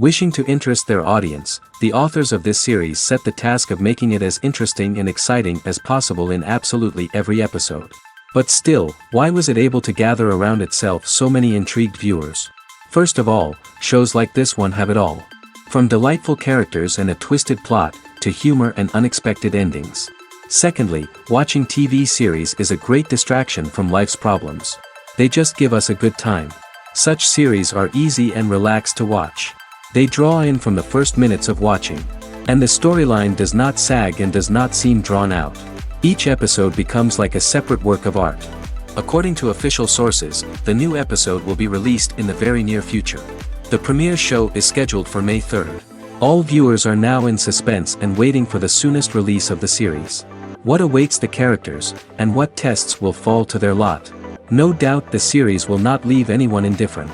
Wishing to interest their audience, the authors of this series set the task of making it as interesting and exciting as possible in absolutely every episode. But still, why was it able to gather around itself so many intrigued viewers? First of all, shows like this one have it all. From delightful characters and a twisted plot, to humor and unexpected endings. Secondly, watching TV series is a great distraction from life's problems. They just give us a good time. Such series are easy and relaxed to watch. They draw in from the first minutes of watching. And the storyline does not sag and does not seem drawn out. Each episode becomes like a separate work of art. According to official sources, the new episode will be released in the very near future. The premiere show is scheduled for May 3rd. All viewers are now in suspense and waiting for the soonest release of the series. What awaits the characters, and what tests will fall to their lot? No doubt the series will not leave anyone indifferent.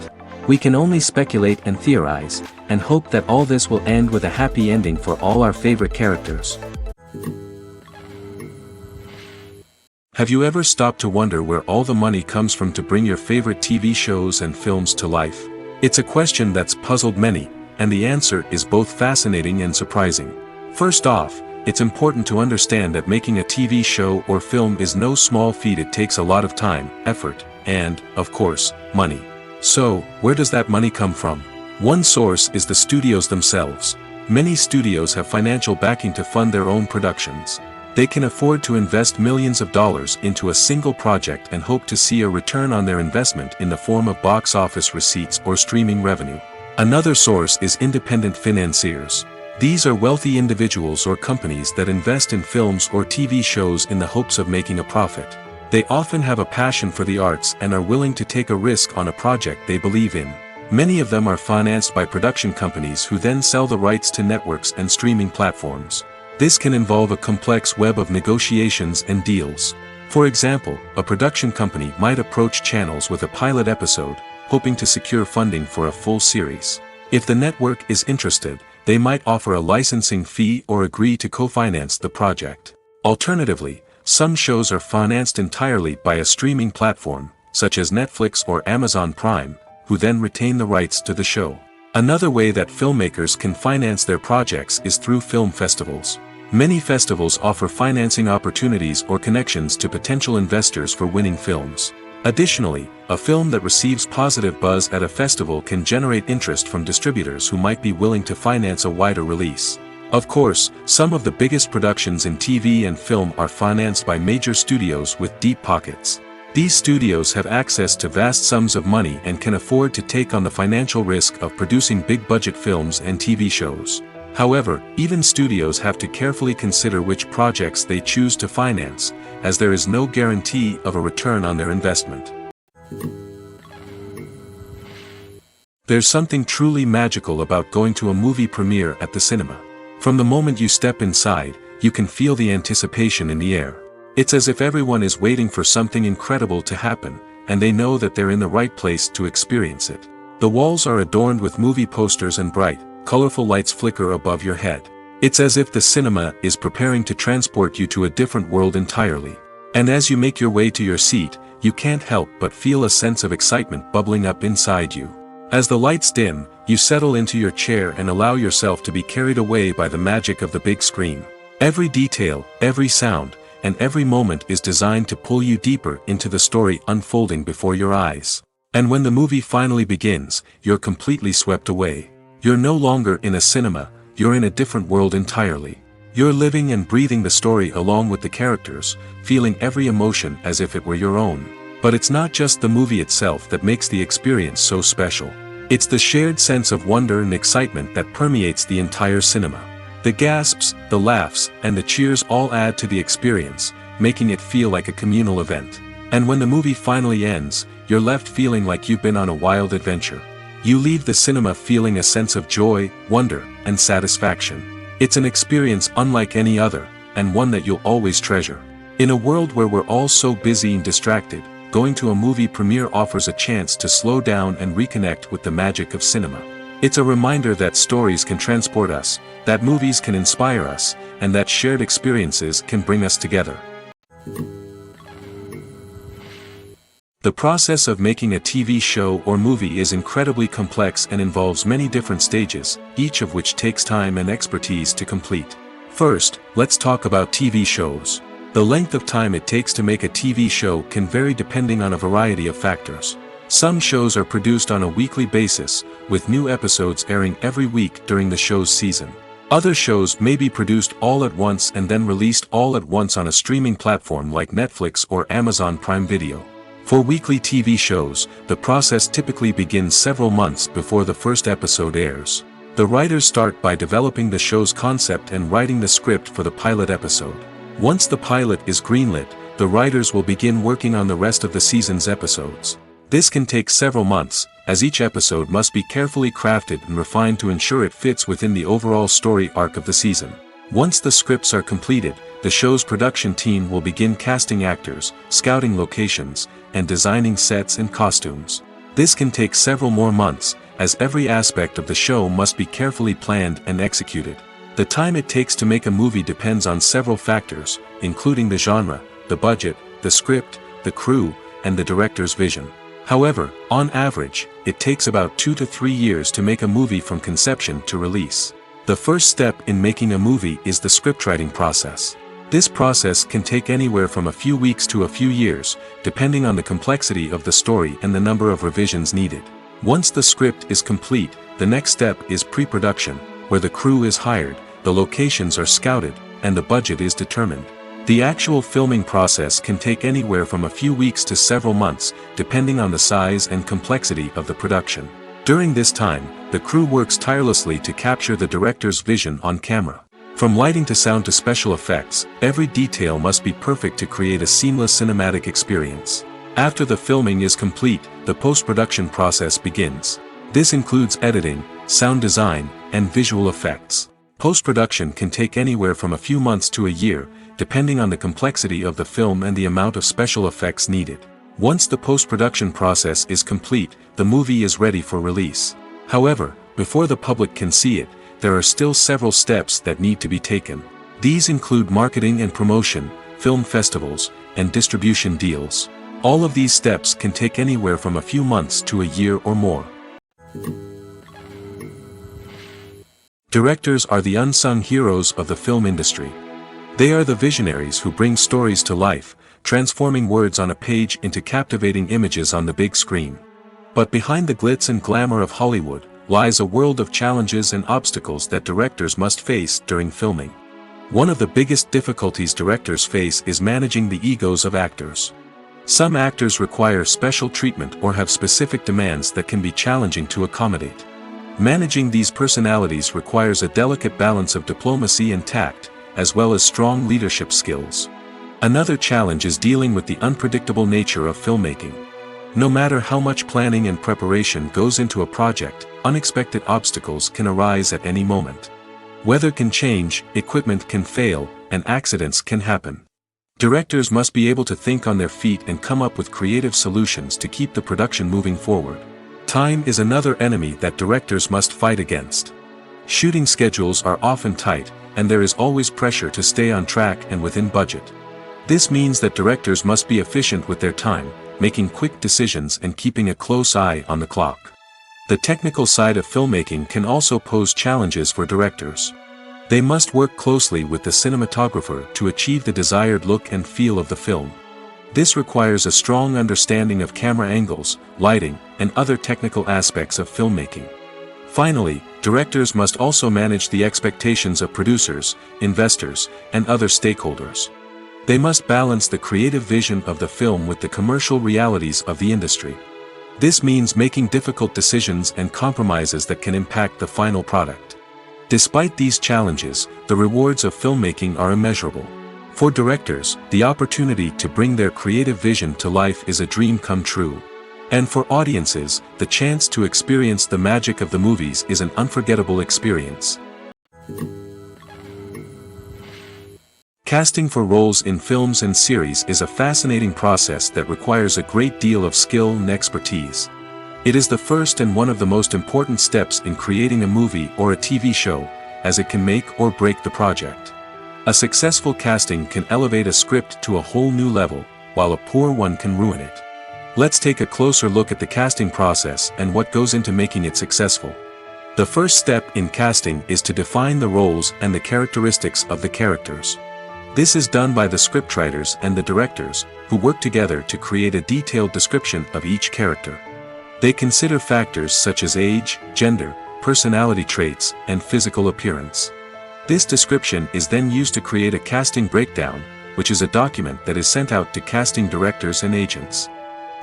We can only speculate and theorize, and hope that all this will end with a happy ending for all our favorite characters. Have you ever stopped to wonder where all the money comes from to bring your favorite TV shows and films to life? It's a question that's puzzled many, and the answer is both fascinating and surprising. First off, it's important to understand that making a TV show or film is no small feat. It takes a lot of time, effort, and, of course, money. So, where does that money come from? One source is the studios themselves. Many studios have financial backing to fund their own productions. They can afford to invest millions of dollars into a single project and hope to see a return on their investment in the form of box office receipts or streaming revenue. Another source is independent financiers. These are wealthy individuals or companies that invest in films or TV shows in the hopes of making a profit. They often have a passion for the arts and are willing to take a risk on a project they believe in. Many of them are financed by production companies who then sell the rights to networks and streaming platforms. This can involve a complex web of negotiations and deals. For example, a production company might approach channels with a pilot episode, hoping to secure funding for a full series. If the network is interested, they might offer a licensing fee or agree to co-finance the project. Alternatively, some shows are financed entirely by a streaming platform, such as Netflix or Amazon Prime, who then retain the rights to the show. Another way that filmmakers can finance their projects is through film festivals. Many festivals offer financing opportunities or connections to potential investors for winning films. Additionally, a film that receives positive buzz at a festival can generate interest from distributors who might be willing to finance a wider release. Of course, some of the biggest productions in TV and film are financed by major studios with deep pockets. These studios have access to vast sums of money and can afford to take on the financial risk of producing big-budget films and TV shows. However, even studios have to carefully consider which projects they choose to finance, as there is no guarantee of a return on their investment. There's something truly magical about going to a movie premiere at the cinema. From the moment you step inside, you can feel the anticipation in the air. It's as if everyone is waiting for something incredible to happen, and they know that they're in the right place to experience it. The walls are adorned with movie posters and bright, colorful lights flicker above your head. It's as if the cinema is preparing to transport you to a different world entirely. And as you make your way to your seat, you can't help but feel a sense of excitement bubbling up inside you. As the lights dim, you settle into your chair and allow yourself to be carried away by the magic of the big screen. Every detail, every sound, and every moment is designed to pull you deeper into the story unfolding before your eyes. And when the movie finally begins, you're completely swept away. You're no longer in a cinema, you're in a different world entirely. You're living and breathing the story along with the characters, feeling every emotion as if it were your own. But it's not just the movie itself that makes the experience so special. It's the shared sense of wonder and excitement that permeates the entire cinema. The gasps, the laughs, and the cheers all add to the experience, making it feel like a communal event. And when the movie finally ends, you're left feeling like you've been on a wild adventure. You leave the cinema feeling a sense of joy, wonder, and satisfaction. It's an experience unlike any other, and one that you'll always treasure. In a world where we're all so busy and distracted, going to a movie premiere offers a chance to slow down and reconnect with the magic of cinema. It's a reminder that stories can transport us, that movies can inspire us, and that shared experiences can bring us together. The process of making a TV show or movie is incredibly complex and involves many different stages, each of which takes time and expertise to complete. First, let's talk about TV shows. The length of time it takes to make a TV show can vary depending on a variety of factors. Some shows are produced on a weekly basis, with new episodes airing every week during the show's season. Other shows may be produced all at once and then released all at once on a streaming platform like Netflix or Amazon Prime Video. For weekly TV shows, the process typically begins several months before the first episode airs. The writers start by developing the show's concept and writing the script for the pilot episode. Once the pilot is greenlit, the writers will begin working on the rest of the season's episodes. This can take several months, as each episode must be carefully crafted and refined to ensure it fits within the overall story arc of the season. Once the scripts are completed, the show's production team will begin casting actors, scouting locations, and designing sets and costumes. This can take several more months, as every aspect of the show must be carefully planned and executed. The time it takes to make a movie depends on several factors, including the genre, the budget, the script, the crew, and the director's vision. However, on average, it takes about 2 to 3 years to make a movie from conception to release. The first step in making a movie is the scriptwriting process. This process can take anywhere from a few weeks to a few years, depending on the complexity of the story and the number of revisions needed. Once the script is complete, the next step is pre-production, where the crew is hired, the locations are scouted, and the budget is determined. The actual filming process can take anywhere from a few weeks to several months, depending on the size and complexity of the production. During this time, the crew works tirelessly to capture the director's vision on camera. From lighting to sound to special effects, every detail must be perfect to create a seamless cinematic experience. After the filming is complete, the post-production process begins. This includes editing, sound design, and visual effects. Post-production can take anywhere from a few months to a year, depending on the complexity of the film and the amount of special effects needed. Once the post-production process is complete, the movie is ready for release. However, before the public can see it, there are still several steps that need to be taken. These include marketing and promotion, film festivals, and distribution deals. All of these steps can take anywhere from a few months to a year or more. Directors are the unsung heroes of the film industry. They are the visionaries who bring stories to life, transforming words on a page into captivating images on the big screen. But behind the glitz and glamour of Hollywood, lies a world of challenges and obstacles that directors must face during filming. One of the biggest difficulties directors face is managing the egos of actors. Some actors require special treatment or have specific demands that can be challenging to accommodate. Managing these personalities requires a delicate balance of diplomacy and tact, as well as strong leadership skills. Another challenge is dealing with the unpredictable nature of filmmaking. No matter how much planning and preparation goes into a project, unexpected obstacles can arise at any moment. Weather can change, equipment can fail, and accidents can happen. Directors must be able to think on their feet and come up with creative solutions to keep the production moving forward. Time is another enemy that directors must fight against. Shooting schedules are often tight, and there is always pressure to stay on track and within budget. This means that directors must be efficient with their time, making quick decisions and keeping a close eye on the clock. The technical side of filmmaking can also pose challenges for directors. They must work closely with the cinematographer to achieve the desired look and feel of the film. This requires a strong understanding of camera angles, lighting, and other technical aspects of filmmaking. Finally, directors must also manage the expectations of producers, investors, and other stakeholders. They must balance the creative vision of the film with the commercial realities of the industry. This means making difficult decisions and compromises that can impact the final product. Despite these challenges, the rewards of filmmaking are immeasurable. For directors, the opportunity to bring their creative vision to life is a dream come true. And for audiences, the chance to experience the magic of the movies is an unforgettable experience. Casting for roles in films and series is a fascinating process that requires a great deal of skill and expertise. It is the first and one of the most important steps in creating a movie or a TV show, as it can make or break the project. A successful casting can elevate a script to a whole new level, while a poor one can ruin it. Let's take a closer look at the casting process and what goes into making it successful. The first step in casting is to define the roles and the characteristics of the characters. This is done by the scriptwriters and the directors, who work together to create a detailed description of each character. They consider factors such as age, gender, personality traits, and physical appearance. This description is then used to create a casting breakdown, which is a document that is sent out to casting directors and agents.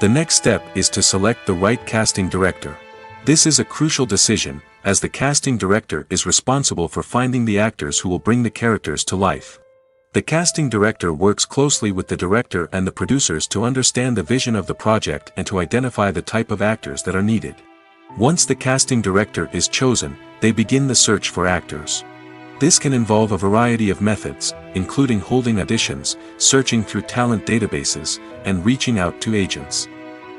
The next step is to select the right casting director. This is a crucial decision, as the casting director is responsible for finding the actors who will bring the characters to life. The casting director works closely with the director and the producers to understand the vision of the project and to identify the type of actors that are needed. Once the casting director is chosen, they begin the search for actors. This can involve a variety of methods, including holding auditions, searching through talent databases, and reaching out to agents.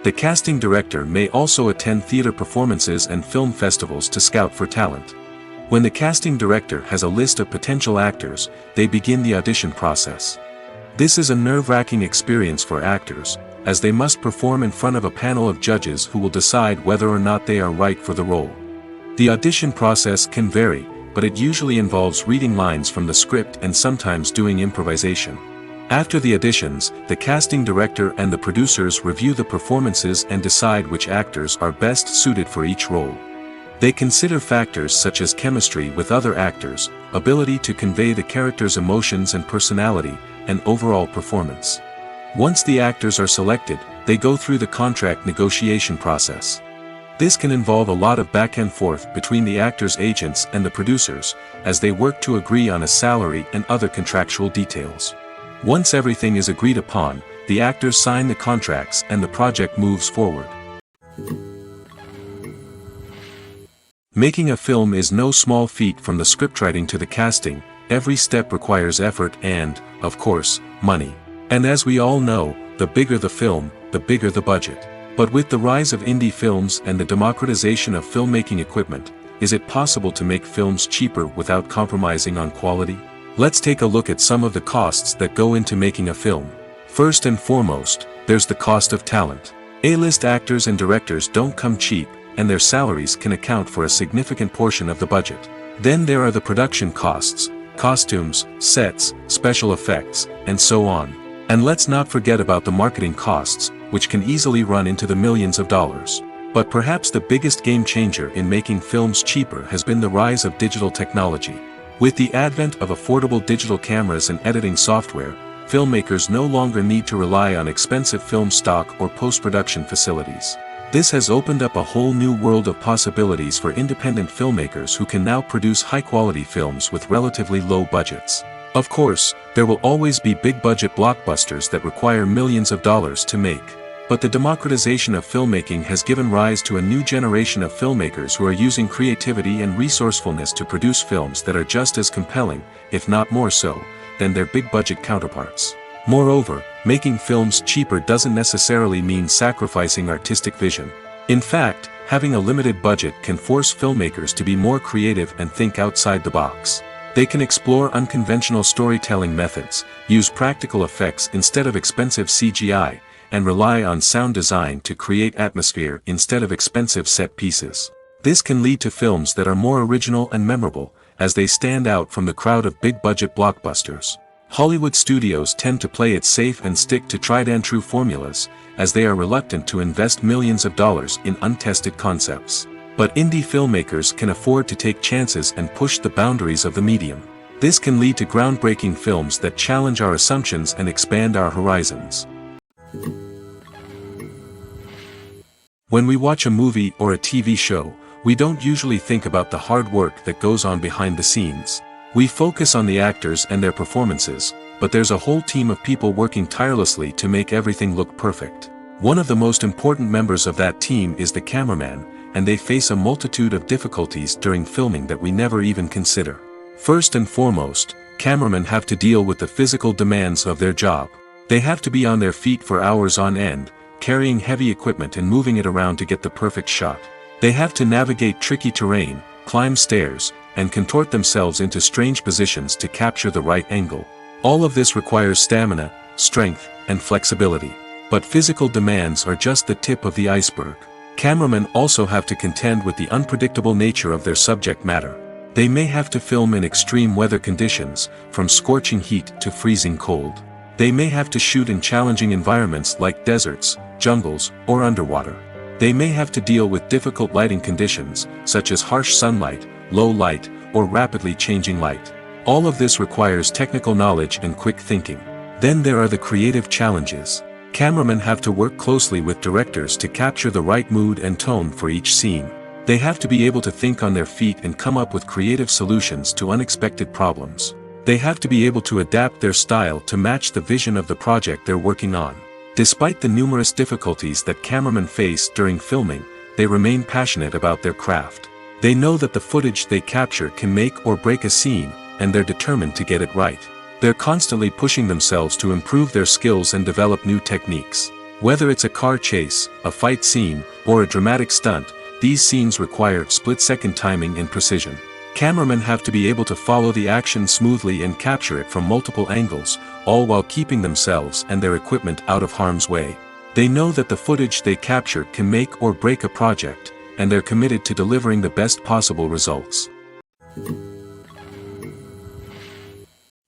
The casting director may also attend theater performances and film festivals to scout for talent. When the casting director has a list of potential actors, they begin the audition process. This is a nerve-wracking experience for actors, as they must perform in front of a panel of judges who will decide whether or not they are right for the role. The audition process can vary, but it usually involves reading lines from the script and sometimes doing improvisation. After the auditions, the casting director and the producers review the performances and decide which actors are best suited for each role. They consider factors such as chemistry with other actors, ability to convey the character's emotions and personality, and overall performance. Once the actors are selected, they go through the contract negotiation process. This can involve a lot of back and forth between the actors' agents and the producers, as they work to agree on a salary and other contractual details. Once everything is agreed upon, the actors sign the contracts and the project moves forward. Making a film is no small feat. From the scriptwriting to the casting, every step requires effort and, of course, money. And as we all know, the bigger the film, the bigger the budget. But with the rise of indie films and the democratization of filmmaking equipment, is it possible to make films cheaper without compromising on quality? Let's take a look at some of the costs that go into making a film. First and foremost, there's the cost of talent. A-list actors and directors don't come cheap, and their salaries can account for a significant portion of the budget. Then there are the production costs, costumes, sets, special effects, and so on. And let's not forget about the marketing costs, which can easily run into the millions of dollars. But perhaps the biggest game changer in making films cheaper has been the rise of digital technology. With the advent of affordable digital cameras and editing software, filmmakers no longer need to rely on expensive film stock or post-production facilities. This has opened up a whole new world of possibilities for independent filmmakers who can now produce high-quality films with relatively low budgets. Of course, there will always be big-budget blockbusters that require millions of dollars to make. But the democratization of filmmaking has given rise to a new generation of filmmakers who are using creativity and resourcefulness to produce films that are just as compelling, if not more so, than their big-budget counterparts. Moreover, making films cheaper doesn't necessarily mean sacrificing artistic vision. In fact, having a limited budget can force filmmakers to be more creative and think outside the box. They can explore unconventional storytelling methods, use practical effects instead of expensive CGI, and rely on sound design to create atmosphere instead of expensive set pieces. This can lead to films that are more original and memorable, as they stand out from the crowd of big-budget blockbusters. Hollywood studios tend to play it safe and stick to tried-and-true formulas, as they are reluctant to invest millions of dollars in untested concepts. But indie filmmakers can afford to take chances and push the boundaries of the medium. This can lead to groundbreaking films that challenge our assumptions and expand our horizons. When we watch a movie or a TV show, we don't usually think about the hard work that goes on behind the scenes. We focus on the actors and their performances, but there's a whole team of people working tirelessly to make everything look perfect. One of the most important members of that team is the cameraman, and they face a multitude of difficulties during filming that we never even consider. First and foremost, cameramen have to deal with the physical demands of their job. They have to be on their feet for hours on end, carrying heavy equipment and moving it around to get the perfect shot. They have to navigate tricky terrain, climb stairs, and contort themselves into strange positions to capture the right angle. All of this requires stamina, strength, and flexibility. But physical demands are just the tip of the iceberg. Cameramen also have to contend with the unpredictable nature of their subject matter. They may have to film in extreme weather conditions, from scorching heat to freezing cold. They may have to shoot in challenging environments like deserts, jungles, or underwater. They may have to deal with difficult lighting conditions, such as harsh sunlight, low light, or rapidly changing light. All of this requires technical knowledge and quick thinking. Then there are the creative challenges. Cameramen have to work closely with directors to capture the right mood and tone for each scene. They have to be able to think on their feet and come up with creative solutions to unexpected problems. They have to be able to adapt their style to match the vision of the project they're working on. Despite the numerous difficulties that cameramen face during filming, they remain passionate about their craft. They know that the footage they capture can make or break a scene, and they're determined to get it right. They're constantly pushing themselves to improve their skills and develop new techniques. Whether it's a car chase, a fight scene, or a dramatic stunt, these scenes require split-second timing and precision. Cameramen have to be able to follow the action smoothly and capture it from multiple angles, all while keeping themselves and their equipment out of harm's way. They know that the footage they capture can make or break a project, and they're committed to delivering the best possible results.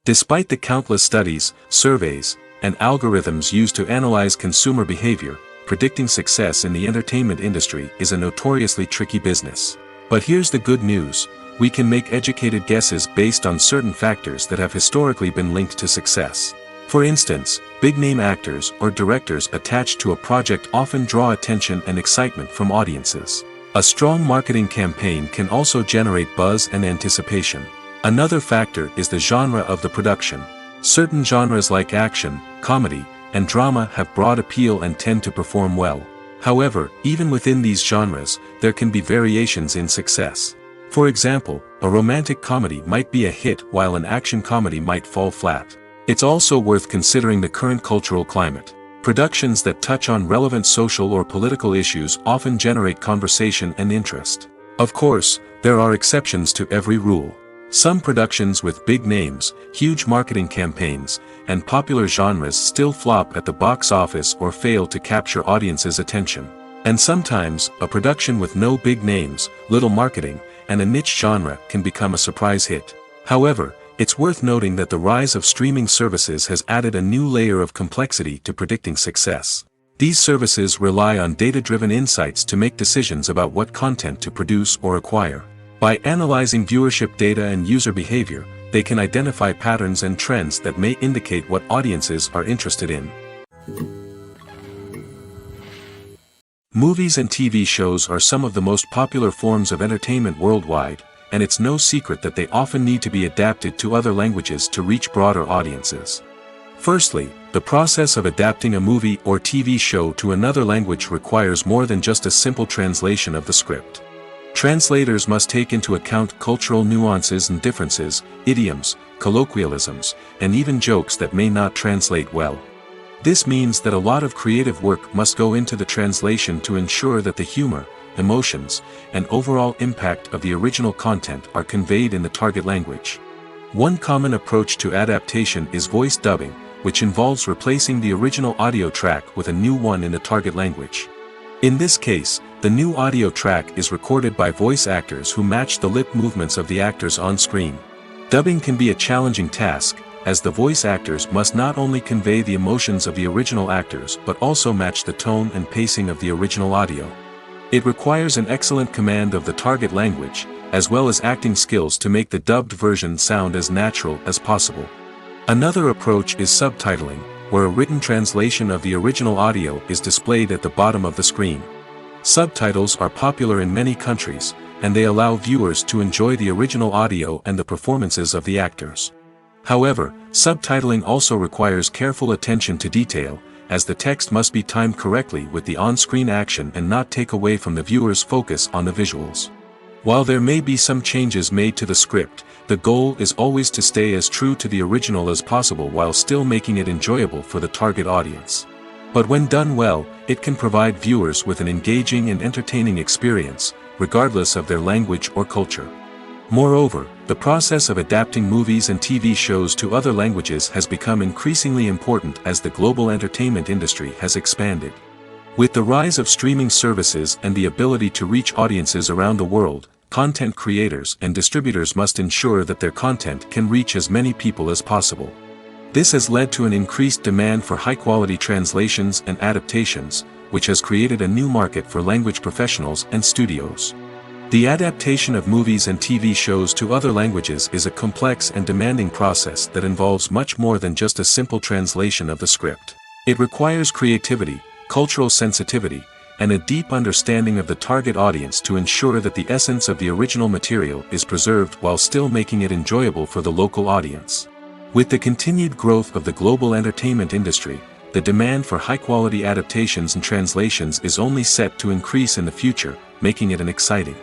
Despite the countless studies, surveys, and algorithms used to analyze consumer behavior, predicting success in the entertainment industry is a notoriously tricky business. But here's the good news: we can make educated guesses based on certain factors that have historically been linked to success. For instance, big-name actors or directors attached to a project often draw attention and excitement from audiences. A strong marketing campaign can also generate buzz and anticipation. Another factor is the genre of the production. Certain genres like action, comedy, and drama have broad appeal and tend to perform well. However, even within these genres, there can be variations in success. For example, a romantic comedy might be a hit while an action comedy might fall flat. It's also worth considering the current cultural climate. Productions that touch on relevant social or political issues often generate conversation and interest. Of course, there are exceptions to every rule. Some productions with big names, huge marketing campaigns, and popular genres still flop at the box office or fail to capture audiences' attention. And sometimes, a production with no big names, little marketing, and a niche genre can become a surprise hit. However, it's worth noting that the rise of streaming services has added a new layer of complexity to predicting success. These services rely on data-driven insights to make decisions about what content to produce or acquire. By analyzing viewership data and user behavior, they can identify patterns and trends that may indicate what audiences are interested in. Movies and TV shows are some of the most popular forms of entertainment worldwide, and it's no secret that they often need to be adapted to other languages to reach broader audiences. Firstly, the process of adapting a movie or TV show to another language requires more than just a simple translation of the script. Translators must take into account cultural nuances and differences, idioms, colloquialisms, and even jokes that may not translate well. This means that a lot of creative work must go into the translation to ensure that the humor, emotions, and overall impact of the original content are conveyed in the target language. One common approach to adaptation is voice dubbing, which involves replacing the original audio track with a new one in the target language. In this case, the new audio track is recorded by voice actors who match the lip movements of the actors on screen. Dubbing can be a challenging task, as the voice actors must not only convey the emotions of the original actors but also match the tone and pacing of the original audio. It requires an excellent command of the target language, as well as acting skills to make the dubbed version sound as natural as possible. Another approach is subtitling, where a written translation of the original audio is displayed at the bottom of the screen. Subtitles are popular in many countries, and they allow viewers to enjoy the original audio and the performances of the actors. However, subtitling also requires careful attention to detail, as the text must be timed correctly with the on-screen action and not take away from the viewer's focus on the visuals. While there may be some changes made to the script, the goal is always to stay as true to the original as possible while still making it enjoyable for the target audience. But when done well, it can provide viewers with an engaging and entertaining experience, regardless of their language or culture. Moreover, the process of adapting movies and TV shows to other languages has become increasingly important as the global entertainment industry has expanded. With the rise of streaming services and the ability to reach audiences around the world, content creators and distributors must ensure that their content can reach as many people as possible. This has led to an increased demand for high-quality translations and adaptations, which has created a new market for language professionals and studios. The adaptation of movies and TV shows to other languages is a complex and demanding process that involves much more than just a simple translation of the script. It requires creativity, cultural sensitivity, and a deep understanding of the target audience to ensure that the essence of the original material is preserved while still making it enjoyable for the local audience. With the continued growth of the global entertainment industry, the demand for high-quality adaptations and translations is only set to increase in the future, making it an exciting.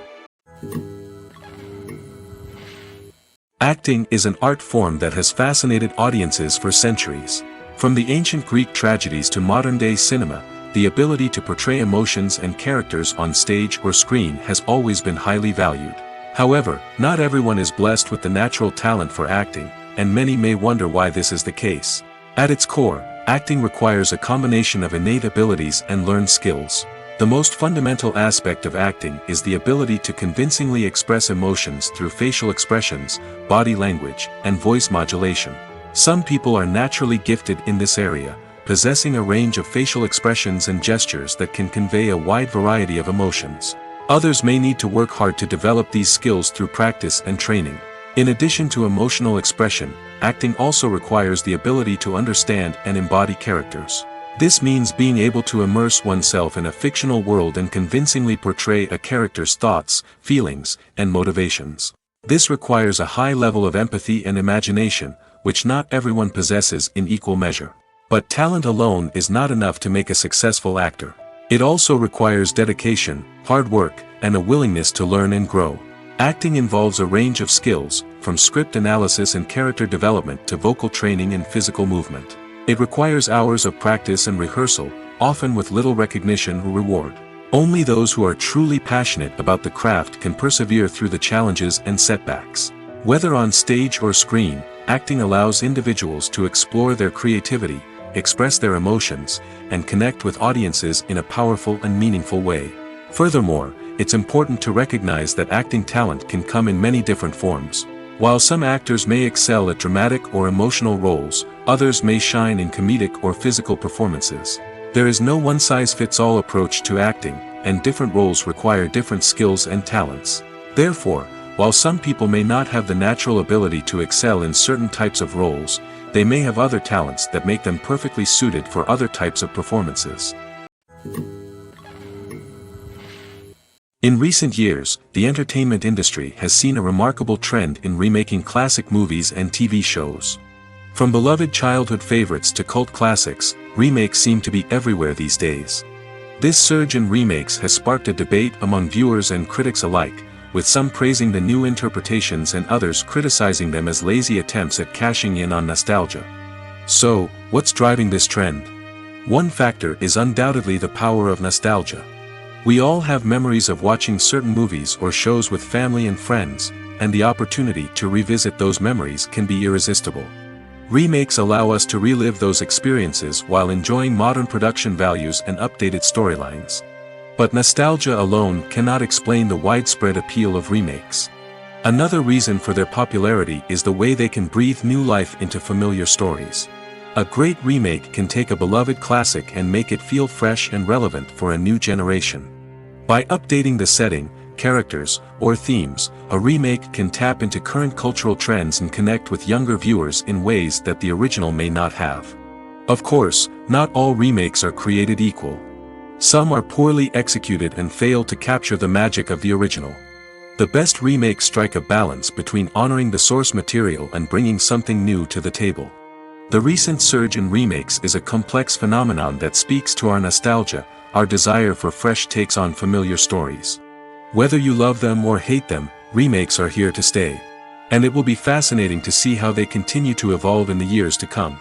Acting is an art form that has fascinated audiences for centuries. From the ancient Greek tragedies to modern-day cinema, the ability to portray emotions and characters on stage or screen has always been highly valued. However, not everyone is blessed with the natural talent for acting, and many may wonder why this is the case. At its core, acting requires a combination of innate abilities and learned skills. The most fundamental aspect of acting is the ability to convincingly express emotions through facial expressions, body language, and voice modulation. Some people are naturally gifted in this area, possessing a range of facial expressions and gestures that can convey a wide variety of emotions. Others may need to work hard to develop these skills through practice and training. In addition to emotional expression, acting also requires the ability to understand and embody characters. This means being able to immerse oneself in a fictional world and convincingly portray a character's thoughts, feelings, and motivations. This requires a high level of empathy and imagination, which not everyone possesses in equal measure. But talent alone is not enough to make a successful actor. It also requires dedication, hard work, and a willingness to learn and grow. Acting involves a range of skills, from script analysis and character development to vocal training and physical movement. It requires hours of practice and rehearsal, often with little recognition or reward. Only those who are truly passionate about the craft can persevere through the challenges and setbacks. Whether on stage or screen, acting allows individuals to explore their creativity, express their emotions, and connect with audiences in a powerful and meaningful way. Furthermore, it's important to recognize that acting talent can come in many different forms. While some actors may excel at dramatic or emotional roles, others may shine in comedic or physical performances. There is no one-size-fits-all approach to acting, and different roles require different skills and talents. Therefore, while some people may not have the natural ability to excel in certain types of roles, they may have other talents that make them perfectly suited for other types of performances. In recent years, the entertainment industry has seen a remarkable trend in remaking classic movies and TV shows. From beloved childhood favorites to cult classics, remakes seem to be everywhere these days. This surge in remakes has sparked a debate among viewers and critics alike, with some praising the new interpretations and others criticizing them as lazy attempts at cashing in on nostalgia. So, what's driving this trend? One factor is undoubtedly the power of nostalgia. We all have memories of watching certain movies or shows with family and friends, and the opportunity to revisit those memories can be irresistible. Remakes allow us to relive those experiences while enjoying modern production values and updated storylines. But nostalgia alone cannot explain the widespread appeal of remakes. Another reason for their popularity is the way they can breathe new life into familiar stories. A great remake can take a beloved classic and make it feel fresh and relevant for a new generation. By updating the setting, characters, or themes, a remake can tap into current cultural trends and connect with younger viewers in ways that the original may not have. Of course, not all remakes are created equal. Some are poorly executed and fail to capture the magic of the original. The best remakes strike a balance between honoring the source material and bringing something new to the table. The recent surge in remakes is a complex phenomenon that speaks to our nostalgia, our desire for fresh takes on familiar stories. Whether you love them or hate them, remakes are here to stay. And it will be fascinating to see how they continue to evolve in the years to come.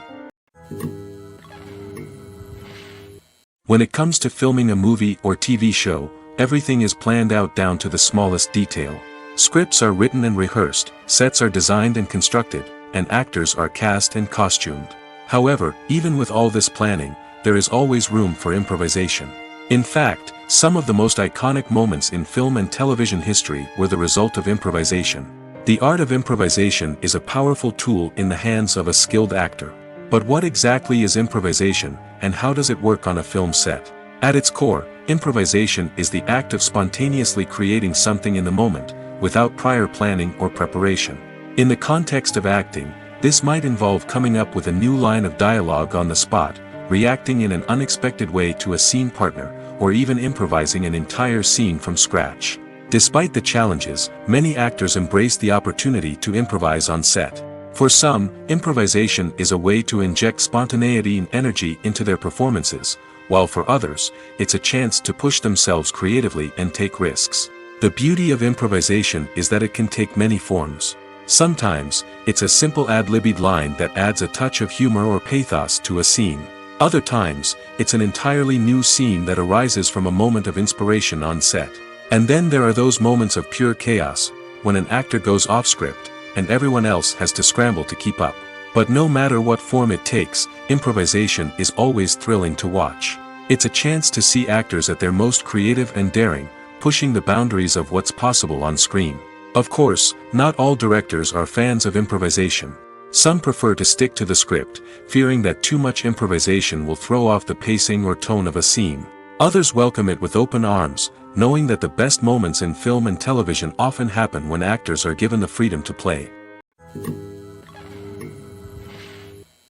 When it comes to filming a movie or TV show, everything is planned out down to the smallest detail. Scripts are written and rehearsed, sets are designed and constructed, and actors are cast and costumed. However, even with all this planning, there is always room for improvisation. In fact, some of the most iconic moments in film and television history were the result of improvisation. The art of improvisation is a powerful tool in the hands of a skilled actor. But what exactly is improvisation, and how does it work on a film set? At its core, improvisation is the act of spontaneously creating something in the moment, without prior planning or preparation. In the context of acting, this might involve coming up with a new line of dialogue on the spot, reacting in an unexpected way to a scene partner, or even improvising an entire scene from scratch. Despite the challenges, many actors embrace the opportunity to improvise on set. For some, improvisation is a way to inject spontaneity and energy into their performances, while for others, it's a chance to push themselves creatively and take risks. The beauty of improvisation is that it can take many forms. Sometimes, it's a simple ad-libbed line that adds a touch of humor or pathos to a scene. Other times, it's an entirely new scene that arises from a moment of inspiration on set. And then there are those moments of pure chaos, when an actor goes off script, and everyone else has to scramble to keep up. But no matter what form it takes, improvisation is always thrilling to watch. It's a chance to see actors at their most creative and daring, pushing the boundaries of what's possible on screen. Of course, not all directors are fans of improvisation. Some prefer to stick to the script, fearing that too much improvisation will throw off the pacing or tone of a scene. Others welcome it with open arms, knowing that the best moments in film and television often happen when actors are given the freedom to play.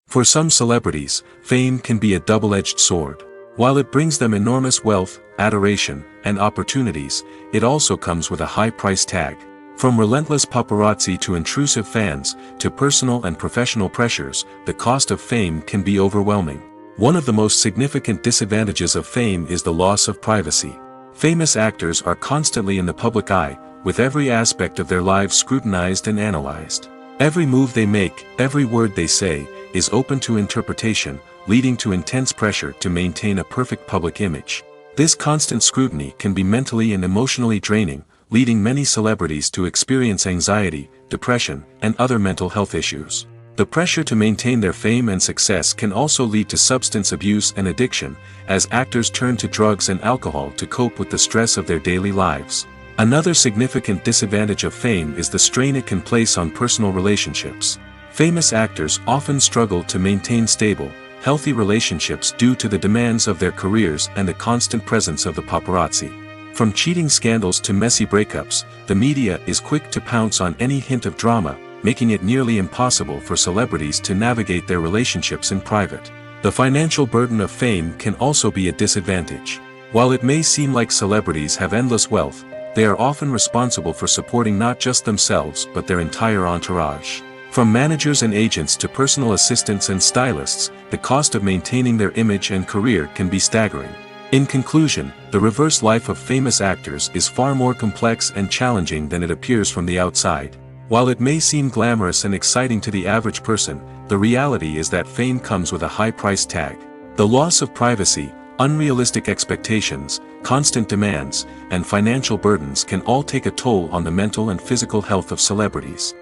For some celebrities, fame can be a double-edged sword. While it brings them enormous wealth, adoration, and opportunities, it also comes with a high price tag. From relentless paparazzi to intrusive fans, to personal and professional pressures, the cost of fame can be overwhelming. One of the most significant disadvantages of fame is the loss of privacy. Famous actors are constantly in the public eye, with every aspect of their lives scrutinized and analyzed. Every move they make, every word they say, is open to interpretation, leading to intense pressure to maintain a perfect public image. This constant scrutiny can be mentally and emotionally draining, leading many celebrities to experience anxiety, depression, and other mental health issues. The pressure to maintain their fame and success can also lead to substance abuse and addiction, as actors turn to drugs and alcohol to cope with the stress of their daily lives. Another significant disadvantage of fame is the strain it can place on personal relationships. Famous actors often struggle to maintain stable, healthy relationships due to the demands of their careers and the constant presence of the paparazzi. From cheating scandals to messy breakups, the media is quick to pounce on any hint of drama, making it nearly impossible for celebrities to navigate their relationships in private. The financial burden of fame can also be a disadvantage. While it may seem like celebrities have endless wealth, they are often responsible for supporting not just themselves but their entire entourage. From managers and agents to personal assistants and stylists, the cost of maintaining their image and career can be staggering. In conclusion, the reverse life of famous actors is far more complex and challenging than it appears from the outside. While it may seem glamorous and exciting to the average person, the reality is that fame comes with a high price tag. The loss of privacy, unrealistic expectations, constant demands, and financial burdens can all take a toll on the mental and physical health of celebrities.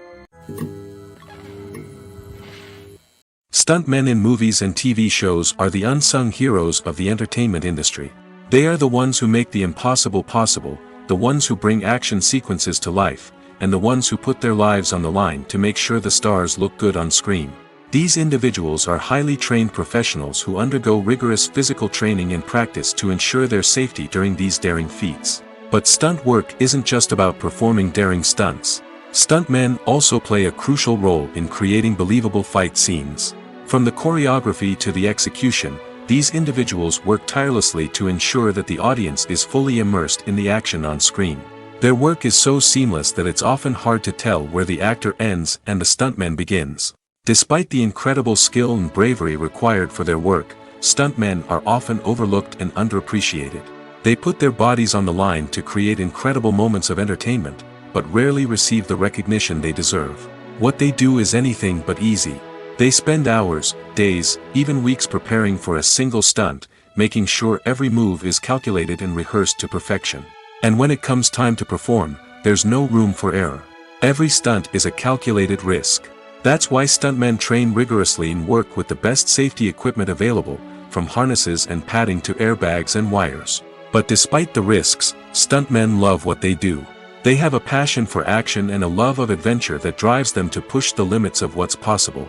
Stuntmen in movies and TV shows are the unsung heroes of the entertainment industry. They are the ones who make the impossible possible, the ones who bring action sequences to life, and the ones who put their lives on the line to make sure the stars look good on screen. These individuals are highly trained professionals who undergo rigorous physical training and practice to ensure their safety during these daring feats. But stunt work isn't just about performing daring stunts. Stuntmen also play a crucial role in creating believable fight scenes. From the choreography to the execution, these individuals work tirelessly to ensure that the audience is fully immersed in the action on screen. Their work is so seamless that it's often hard to tell where the actor ends and the stuntman begins. Despite the incredible skill and bravery required for their work, stuntmen are often overlooked and underappreciated. They put their bodies on the line to create incredible moments of entertainment, but rarely receive the recognition they deserve. What they do is anything but easy. They spend hours, days, even weeks preparing for a single stunt, making sure every move is calculated and rehearsed to perfection. And when it comes time to perform, there's no room for error. Every stunt is a calculated risk. That's why stuntmen train rigorously and work with the best safety equipment available, from harnesses and padding to airbags and wires. But despite the risks, stuntmen love what they do. They have a passion for action and a love of adventure that drives them to push the limits of what's possible.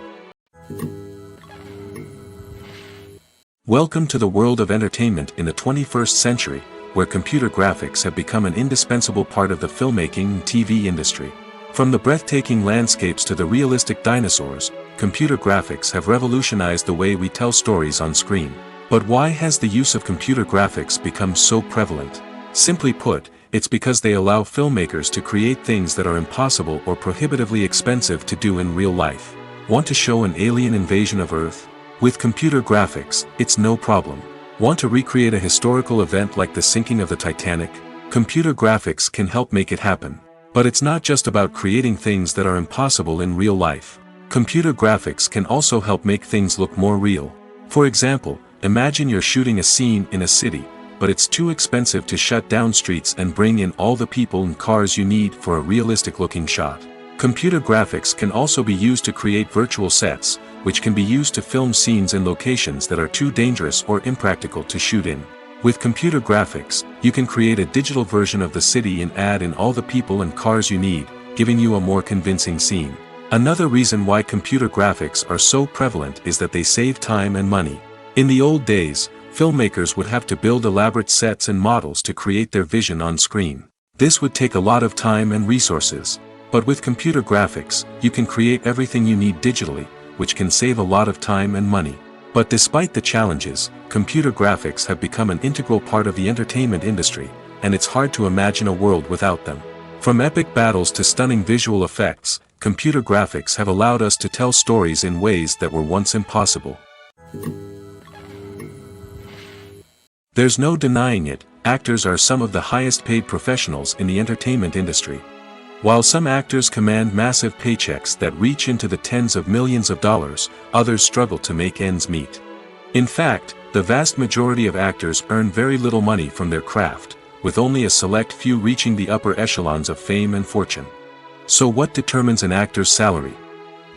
Welcome to the world of entertainment in the 21st century, where computer graphics have become an indispensable part of the filmmaking and TV industry. From the breathtaking landscapes to the realistic dinosaurs, computer graphics have revolutionized the way we tell stories on screen. But why has the use of computer graphics become so prevalent? Simply put, it's because they allow filmmakers to create things that are impossible or prohibitively expensive to do in real life. Want to show an alien invasion of Earth? With computer graphics, it's no problem. Want to recreate a historical event like the sinking of the Titanic? Computer graphics can help make it happen. But it's not just about creating things that are impossible in real life. Computer graphics can also help make things look more real. For example, imagine you're shooting a scene in a city, but it's too expensive to shut down streets and bring in all the people and cars you need for a realistic-looking shot. Computer graphics can also be used to create virtual sets, which can be used to film scenes in locations that are too dangerous or impractical to shoot in. With computer graphics, you can create a digital version of the city and add in all the people and cars you need, giving you a more convincing scene. Another reason why computer graphics are so prevalent is that they save time and money. In the old days, filmmakers would have to build elaborate sets and models to create their vision on screen. This would take a lot of time and resources. But with computer graphics, you can create everything you need digitally, which can save a lot of time and money. But despite the challenges, computer graphics have become an integral part of the entertainment industry, and it's hard to imagine a world without them. From epic battles to stunning visual effects, computer graphics have allowed us to tell stories in ways that were once impossible. There's no denying it, actors are some of the highest paid professionals in the entertainment industry. While some actors command massive paychecks that reach into the tens of millions of dollars, others struggle to make ends meet. In fact, the vast majority of actors earn very little money from their craft, with only a select few reaching the upper echelons of fame and fortune. So what determines an actor's salary?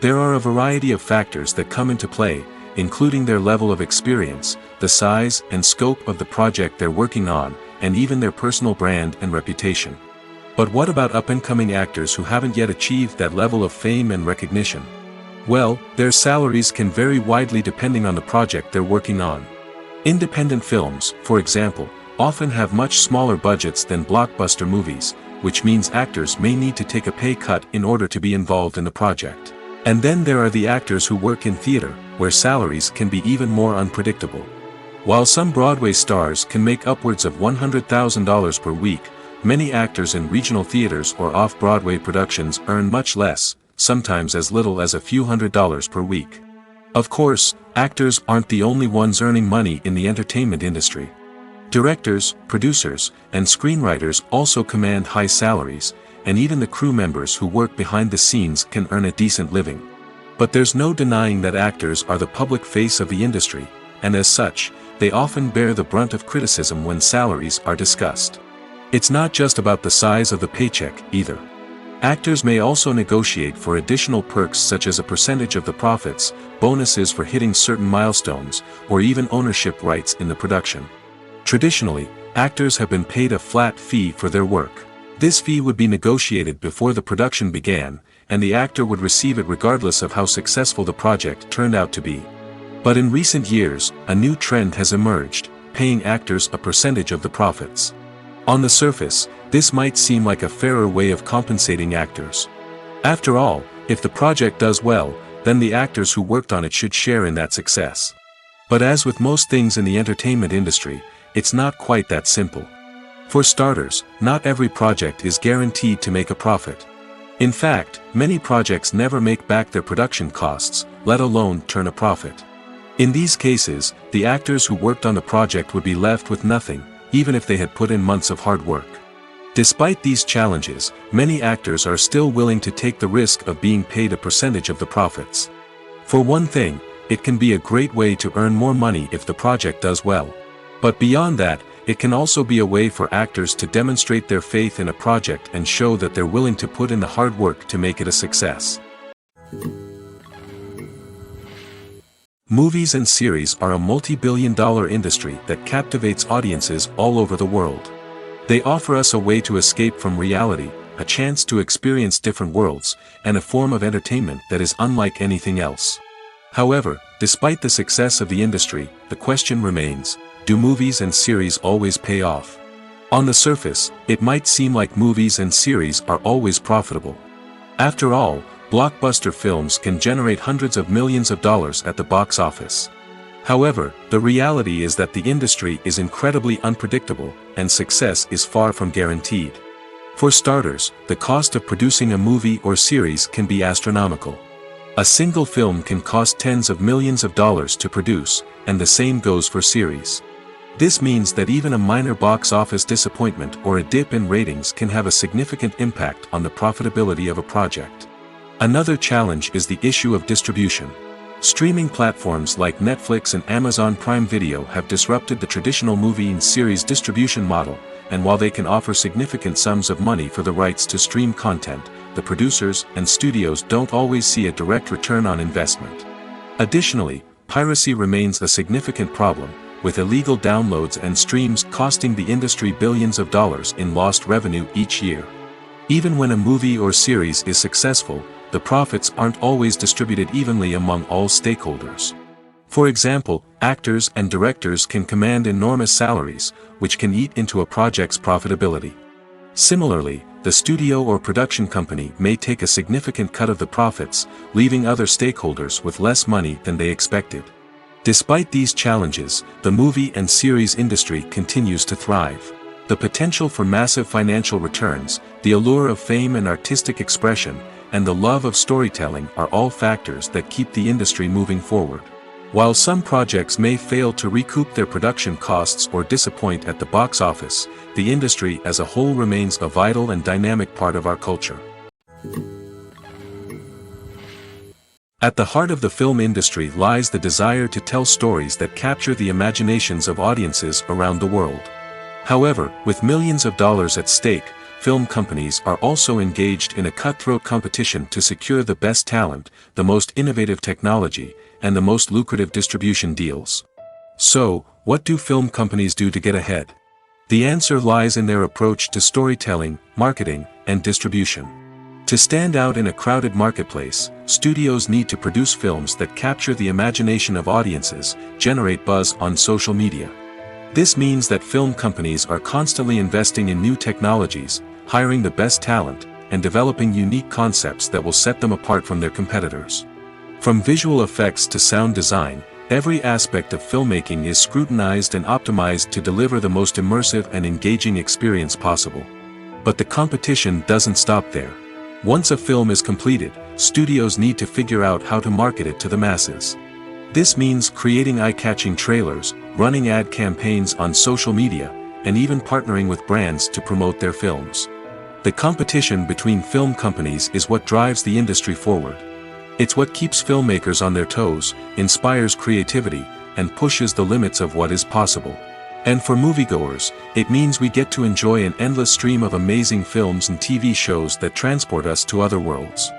There are a variety of factors that come into play, including their level of experience, the size and scope of the project they're working on, and even their personal brand and reputation. But what about up-and-coming actors who haven't yet achieved that level of fame and recognition? Well, their salaries can vary widely depending on the project they're working on. Independent films, for example, often have much smaller budgets than blockbuster movies, which means actors may need to take a pay cut in order to be involved in the project. And then there are the actors who work in theater, where salaries can be even more unpredictable. While some Broadway stars can make upwards of $100,000 per week, many actors in regional theaters or off-Broadway productions earn much less, sometimes as little as a few $100s per week. Of course, actors aren't the only ones earning money in the entertainment industry. Directors, producers, and screenwriters also command high salaries, and even the crew members who work behind the scenes can earn a decent living. But there's no denying that actors are the public face of the industry, and as such, they often bear the brunt of criticism when salaries are discussed. It's not just about the size of the paycheck, either. Actors may also negotiate for additional perks such as a percentage of the profits, bonuses for hitting certain milestones, or even ownership rights in the production. Traditionally, actors have been paid a flat fee for their work. This fee would be negotiated before the production began, and the actor would receive it regardless of how successful the project turned out to be. But in recent years, a new trend has emerged, paying actors a percentage of the profits. On the surface, this might seem like a fairer way of compensating actors. After all, if the project does well, then the actors who worked on it should share in that success. But as with most things in the entertainment industry, it's not quite that simple. For starters, not every project is guaranteed to make a profit. In fact, many projects never make back their production costs, let alone turn a profit. In these cases, the actors who worked on the project would be left with nothing, even if they had put in months of hard work. Despite these challenges, many actors are still willing to take the risk of being paid a percentage of the profits. For one thing, it can be a great way to earn more money if the project does well. But beyond that, it can also be a way for actors to demonstrate their faith in a project and show that they're willing to put in the hard work to make it a success. Movies and series are a multi-billion-dollar industry that captivates audiences all over the world. They offer us a way to escape from reality, a chance to experience different worlds, and a form of entertainment that is unlike anything else. However, despite the success of the industry, the question remains, do movies and series always pay off? On the surface, it might seem like movies and series are always profitable. After all, blockbuster films can generate hundreds of millions of dollars at the box office. However, the reality is that the industry is incredibly unpredictable, and success is far from guaranteed. For starters, the cost of producing a movie or series can be astronomical. A single film can cost tens of millions of dollars to produce, and the same goes for series. This means that even a minor box office disappointment or a dip in ratings can have a significant impact on the profitability of a project. Another challenge is the issue of distribution. Streaming platforms like Netflix and Amazon Prime Video have disrupted the traditional movie and series distribution model, and while they can offer significant sums of money for the rights to stream content, the producers and studios don't always see a direct return on investment. Additionally, piracy remains a significant problem, with illegal downloads and streams costing the industry billions of dollars in lost revenue each year. Even when a movie or series is successful, the profits aren't always distributed evenly among all stakeholders. For example, actors and directors can command enormous salaries, which can eat into a project's profitability. Similarly, the studio or production company may take a significant cut of the profits, leaving other stakeholders with less money than they expected. Despite these challenges, the movie and series industry continues to thrive. The potential for massive financial returns, the allure of fame and artistic expression, and the love of storytelling are all factors that keep the industry moving forward. While some projects may fail to recoup their production costs or disappoint at the box office, the industry as a whole remains a vital and dynamic part of our culture. At the heart of the film industry lies the desire to tell stories that capture the imaginations of audiences around the world. However, with millions of dollars at stake, film companies are also engaged in a cutthroat competition to secure the best talent, the most innovative technology, and the most lucrative distribution deals. So, what do film companies do to get ahead? The answer lies in their approach to storytelling, marketing, and distribution. To stand out in a crowded marketplace, studios need to produce films that capture the imagination of audiences, generate buzz on social media. This means that film companies are constantly investing in new technologies, hiring the best talent, and developing unique concepts that will set them apart from their competitors. From visual effects to sound design, every aspect of filmmaking is scrutinized and optimized to deliver the most immersive and engaging experience possible. But the competition doesn't stop there. Once a film is completed, studios need to figure out how to market it to the masses. This means creating eye-catching trailers, running ad campaigns on social media, and even partnering with brands to promote their films. The competition between film companies is what drives the industry forward. It's what keeps filmmakers on their toes, inspires creativity, and pushes the limits of what is possible. And for moviegoers, it means we get to enjoy an endless stream of amazing films and TV shows that transport us to other worlds.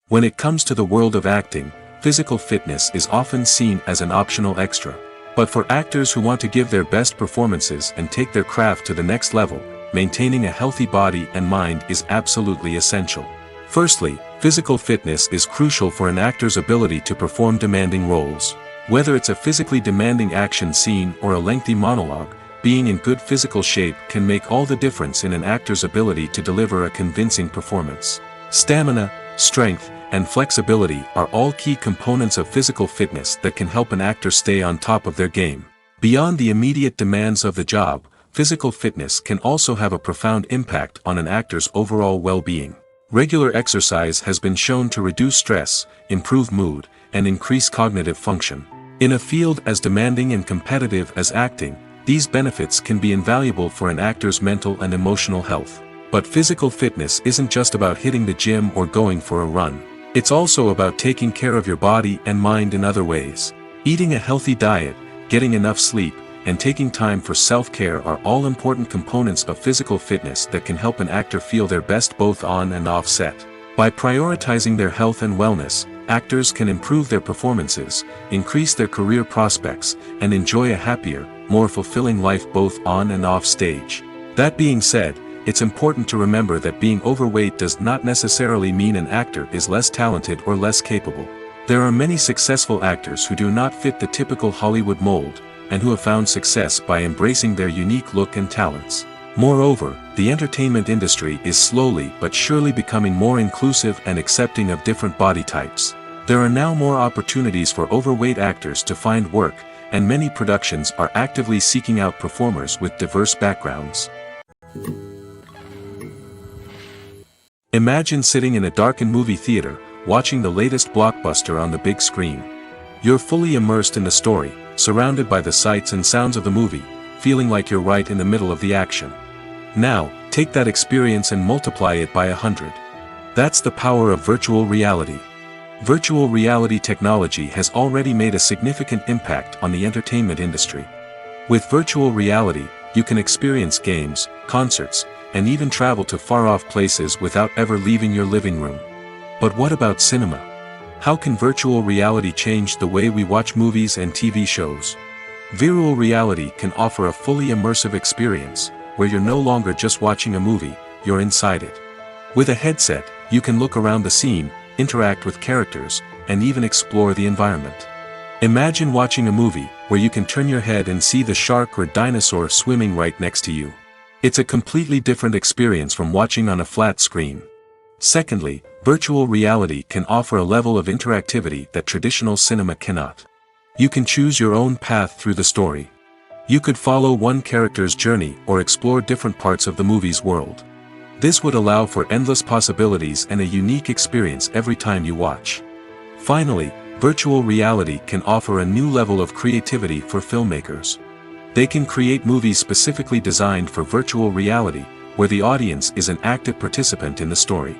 When it comes to the world of acting, physical fitness is often seen as an optional extra. But for actors who want to give their best performances and take their craft to the next level, maintaining a healthy body and mind is absolutely essential. Firstly, physical fitness is crucial for an actor's ability to perform demanding roles. Whether it's a physically demanding action scene or a lengthy monologue, being in good physical shape can make all the difference in an actor's ability to deliver a convincing performance. Stamina, strength, and flexibility are all key components of physical fitness that can help an actor stay on top of their game. Beyond the immediate demands of the job, physical fitness can also have a profound impact on an actor's overall well-being. Regular exercise has been shown to reduce stress, improve mood, and increase cognitive function. In a field as demanding and competitive as acting, these benefits can be invaluable for an actor's mental and emotional health. But physical fitness isn't just about hitting the gym or going for a run. It's also about taking care of your body and mind in other ways. Eating a healthy diet, getting enough sleep, and taking time for self-care are all important components of physical fitness that can help an actor feel their best both on and off set. By prioritizing their health and wellness, actors can improve their performances, increase their career prospects, and enjoy a happier, more fulfilling life both on and off stage. That being said, it's important to remember that being overweight does not necessarily mean an actor is less talented or less capable. There are many successful actors who do not fit the typical Hollywood mold, and who have found success by embracing their unique look and talents. Moreover, the entertainment industry is slowly but surely becoming more inclusive and accepting of different body types. There are now more opportunities for overweight actors to find work, and many productions are actively seeking out performers with diverse backgrounds. Imagine sitting in a darkened movie theater, watching the latest blockbuster on the big screen. You're fully immersed in the story, surrounded by the sights and sounds of the movie, feeling like you're right in the middle of the action. Now, take that experience and multiply it by 100. That's the power of virtual reality. Virtual reality technology has already made a significant impact on the entertainment industry. With virtual reality, you can experience games, concerts, and even travel to far-off places without ever leaving your living room. But what about cinema? How can virtual reality change the way we watch movies and TV shows? Virtual reality can offer a fully immersive experience, where you're no longer just watching a movie, you're inside it. With a headset, you can look around the scene, interact with characters, and even explore the environment. Imagine watching a movie, where you can turn your head and see the shark or dinosaur swimming right next to you. It's a completely different experience from watching on a flat screen. Secondly, virtual reality can offer a level of interactivity that traditional cinema cannot. You can choose your own path through the story. You could follow one character's journey or explore different parts of the movie's world. This would allow for endless possibilities and a unique experience every time you watch. Finally, virtual reality can offer a new level of creativity for filmmakers. They can create movies specifically designed for virtual reality, where the audience is an active participant in the story.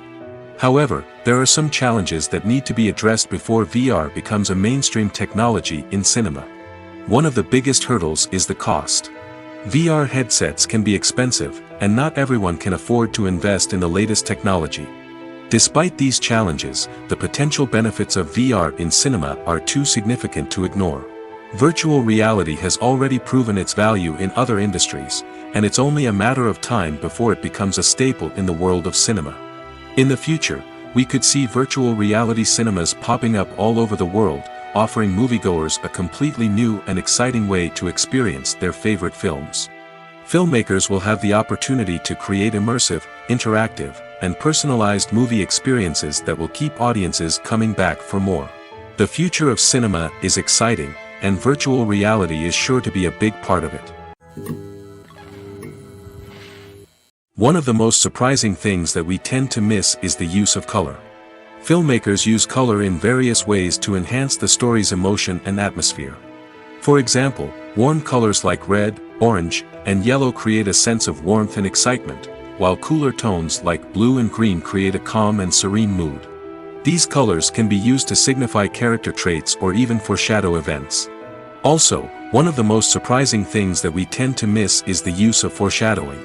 However, there are some challenges that need to be addressed before VR becomes a mainstream technology in cinema. One of the biggest hurdles is the cost. VR headsets can be expensive, and not everyone can afford to invest in the latest technology. Despite these challenges, the potential benefits of VR in cinema are too significant to ignore. Virtual reality has already proven its value in other industries, and it's only a matter of time before it becomes a staple in the world of cinema. In the future, we could see virtual reality cinemas popping up all over the world, offering moviegoers a completely new and exciting way to experience their favorite films. Filmmakers will have the opportunity to create immersive, interactive, and personalized movie experiences that will keep audiences coming back for more. The future of cinema is exciting, and virtual reality is sure to be a big part of it. One of the most surprising things that we tend to miss is the use of color. Filmmakers use color in various ways to enhance the story's emotion and atmosphere. For example, warm colors like red, orange, and yellow create a sense of warmth and excitement, while cooler tones like blue and green create a calm and serene mood. These colors can be used to signify character traits or even foreshadow events. Also, one of the most surprising things that we tend to miss is the use of foreshadowing.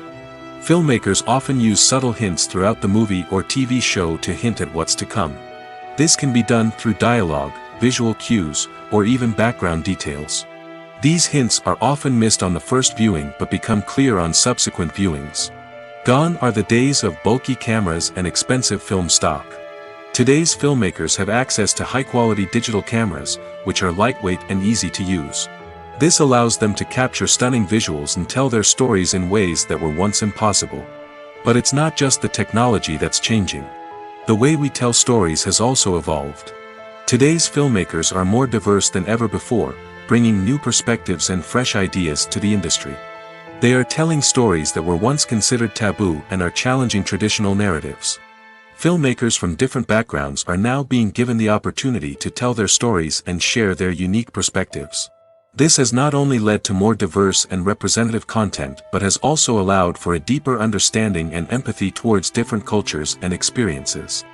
Filmmakers often use subtle hints throughout the movie or TV show to hint at what's to come. This can be done through dialogue, visual cues, or even background details. These hints are often missed on the first viewing but become clear on subsequent viewings. Gone are the days of bulky cameras and expensive film stock. Today's filmmakers have access to high-quality digital cameras, which are lightweight and easy to use. This allows them to capture stunning visuals and tell their stories in ways that were once impossible. But it's not just the technology that's changing. The way we tell stories has also evolved. Today's filmmakers are more diverse than ever before, bringing new perspectives and fresh ideas to the industry. They are telling stories that were once considered taboo and are challenging traditional narratives. Filmmakers from different backgrounds are now being given the opportunity to tell their stories and share their unique perspectives. This has not only led to more diverse and representative content but has also allowed for a deeper understanding and empathy towards different cultures and experiences.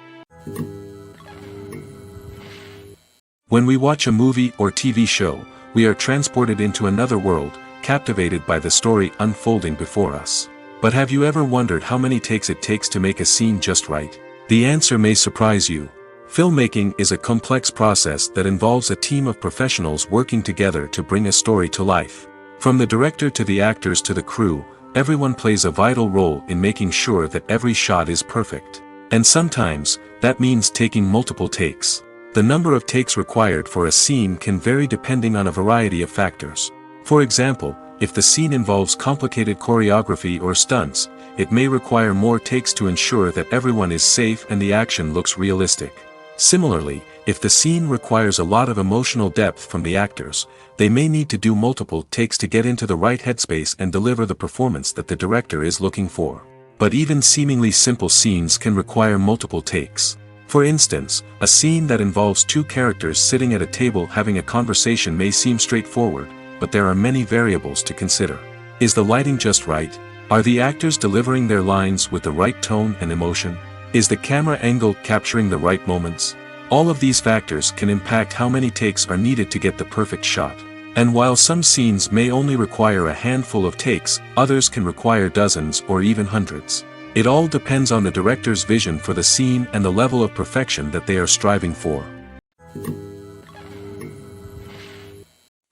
When we watch a movie or TV show, We are transported into another world, captivated by the story unfolding before us. But have you ever wondered how many takes it takes to make a scene just right? The answer may surprise you. Filmmaking is a complex process that involves a team of professionals working together to bring a story to life. From the director to the actors to the crew, everyone plays a vital role in making sure that every shot is perfect. And sometimes, that means taking multiple takes. The number of takes required for a scene can vary depending on a variety of factors. For example, if the scene involves complicated choreography or stunts, it may require more takes to ensure that everyone is safe and the action looks realistic. Similarly, if the scene requires a lot of emotional depth from the actors, they may need to do multiple takes to get into the right headspace and deliver the performance that the director is looking for. But even seemingly simple scenes can require multiple takes. For instance, a scene that involves two characters sitting at a table having a conversation may seem straightforward, but there are many variables to consider. Is the lighting just right? Are the actors delivering their lines with the right tone and emotion? Is the camera angle capturing the right moments? All of these factors can impact how many takes are needed to get the perfect shot. And while some scenes may only require a handful of takes, others can require dozens or even hundreds. It all depends on the director's vision for the scene and the level of perfection that they are striving for.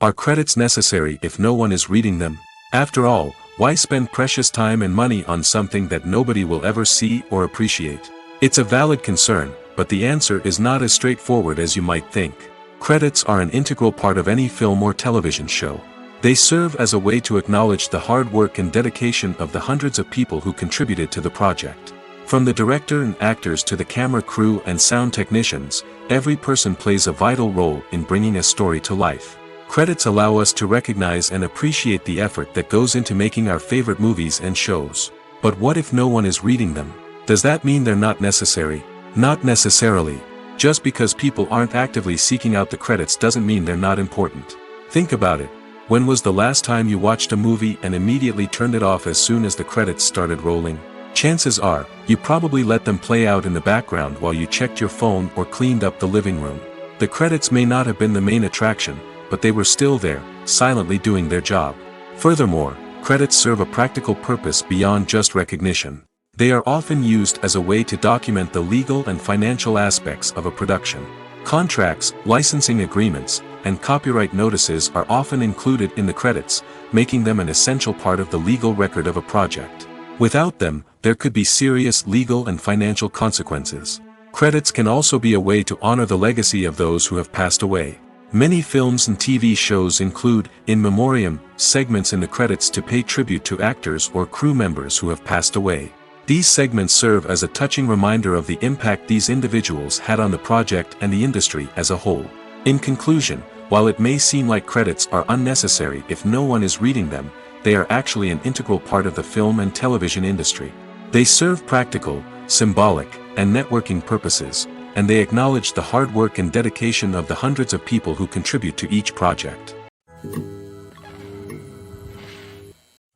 Are credits necessary if no one is reading them? After all, why spend precious time and money on something that nobody will ever see or appreciate? It's a valid concern, but the answer is not as straightforward as you might think. Credits are an integral part of any film or television show. They serve as a way to acknowledge the hard work and dedication of the hundreds of people who contributed to the project. From the director and actors to the camera crew and sound technicians, every person plays a vital role in bringing a story to life. Credits allow us to recognize and appreciate the effort that goes into making our favorite movies and shows. But what if no one is reading them? Does that mean they're not necessary? Not necessarily. Just because people aren't actively seeking out the credits doesn't mean they're not important. Think about it. When was the last time you watched a movie and immediately turned it off as soon as the credits started rolling? Chances are, you probably let them play out in the background while you checked your phone or cleaned up the living room. The credits may not have been the main attraction, but they were still there, silently doing their job. Furthermore, credits serve a practical purpose beyond just recognition. They are often used as a way to document the legal and financial aspects of a production. Contracts, licensing agreements, and copyright notices are often included in the credits, making them an essential part of the legal record of a project. Without them, there could be serious legal and financial consequences. Credits can also be a way to honor the legacy of those who have passed away. Many films and TV shows include, in memoriam, segments in the credits to pay tribute to actors or crew members who have passed away. These segments serve as a touching reminder of the impact these individuals had on the project and the industry as a whole. In conclusion, while it may seem like credits are unnecessary if no one is reading them, they are actually an integral part of the film and television industry. They serve practical, symbolic, and networking purposes, and they acknowledge the hard work and dedication of the hundreds of people who contribute to each project.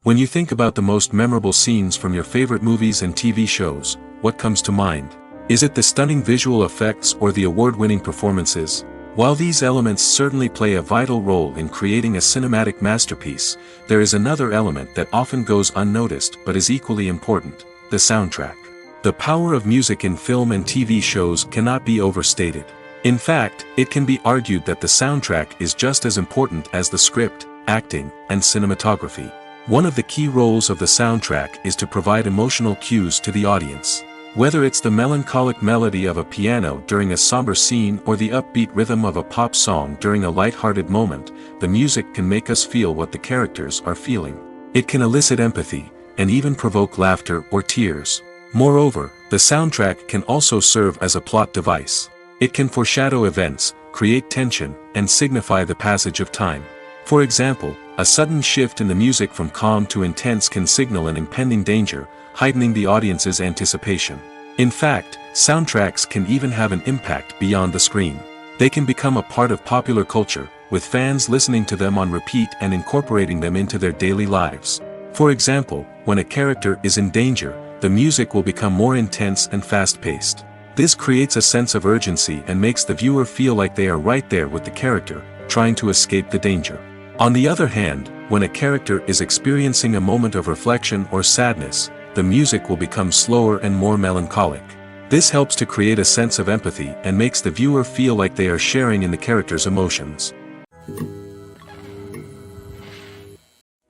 When you think about the most memorable scenes from your favorite movies and TV shows, what comes to mind? Is it the stunning visual effects or the award-winning performances? While these elements certainly play a vital role in creating a cinematic masterpiece, there is another element that often goes unnoticed but is equally important: the soundtrack. The power of music in film and TV shows cannot be overstated. In fact, it can be argued that the soundtrack is just as important as the script, acting, and cinematography. One of the key roles of the soundtrack is to provide emotional cues to the audience. Whether it's the melancholic melody of a piano during a somber scene or the upbeat rhythm of a pop song during a light-hearted moment, the music can make us feel what the characters are feeling. It can elicit empathy, and even provoke laughter or tears. Moreover, the soundtrack can also serve as a plot device. It can foreshadow events, create tension, and signify the passage of time. For example, a sudden shift in the music from calm to intense can signal an impending danger, heightening the audience's anticipation. In fact, soundtracks can even have an impact beyond the screen. They can become a part of popular culture, with fans listening to them on repeat and incorporating them into their daily lives. For example, when a character is in danger, the music will become more intense and fast-paced. This creates a sense of urgency and makes the viewer feel like they are right there with the character, trying to escape the danger. On the other hand, when a character is experiencing a moment of reflection or sadness, the music will become slower and more melancholic. This helps to create a sense of empathy and makes the viewer feel like they are sharing in the character's emotions.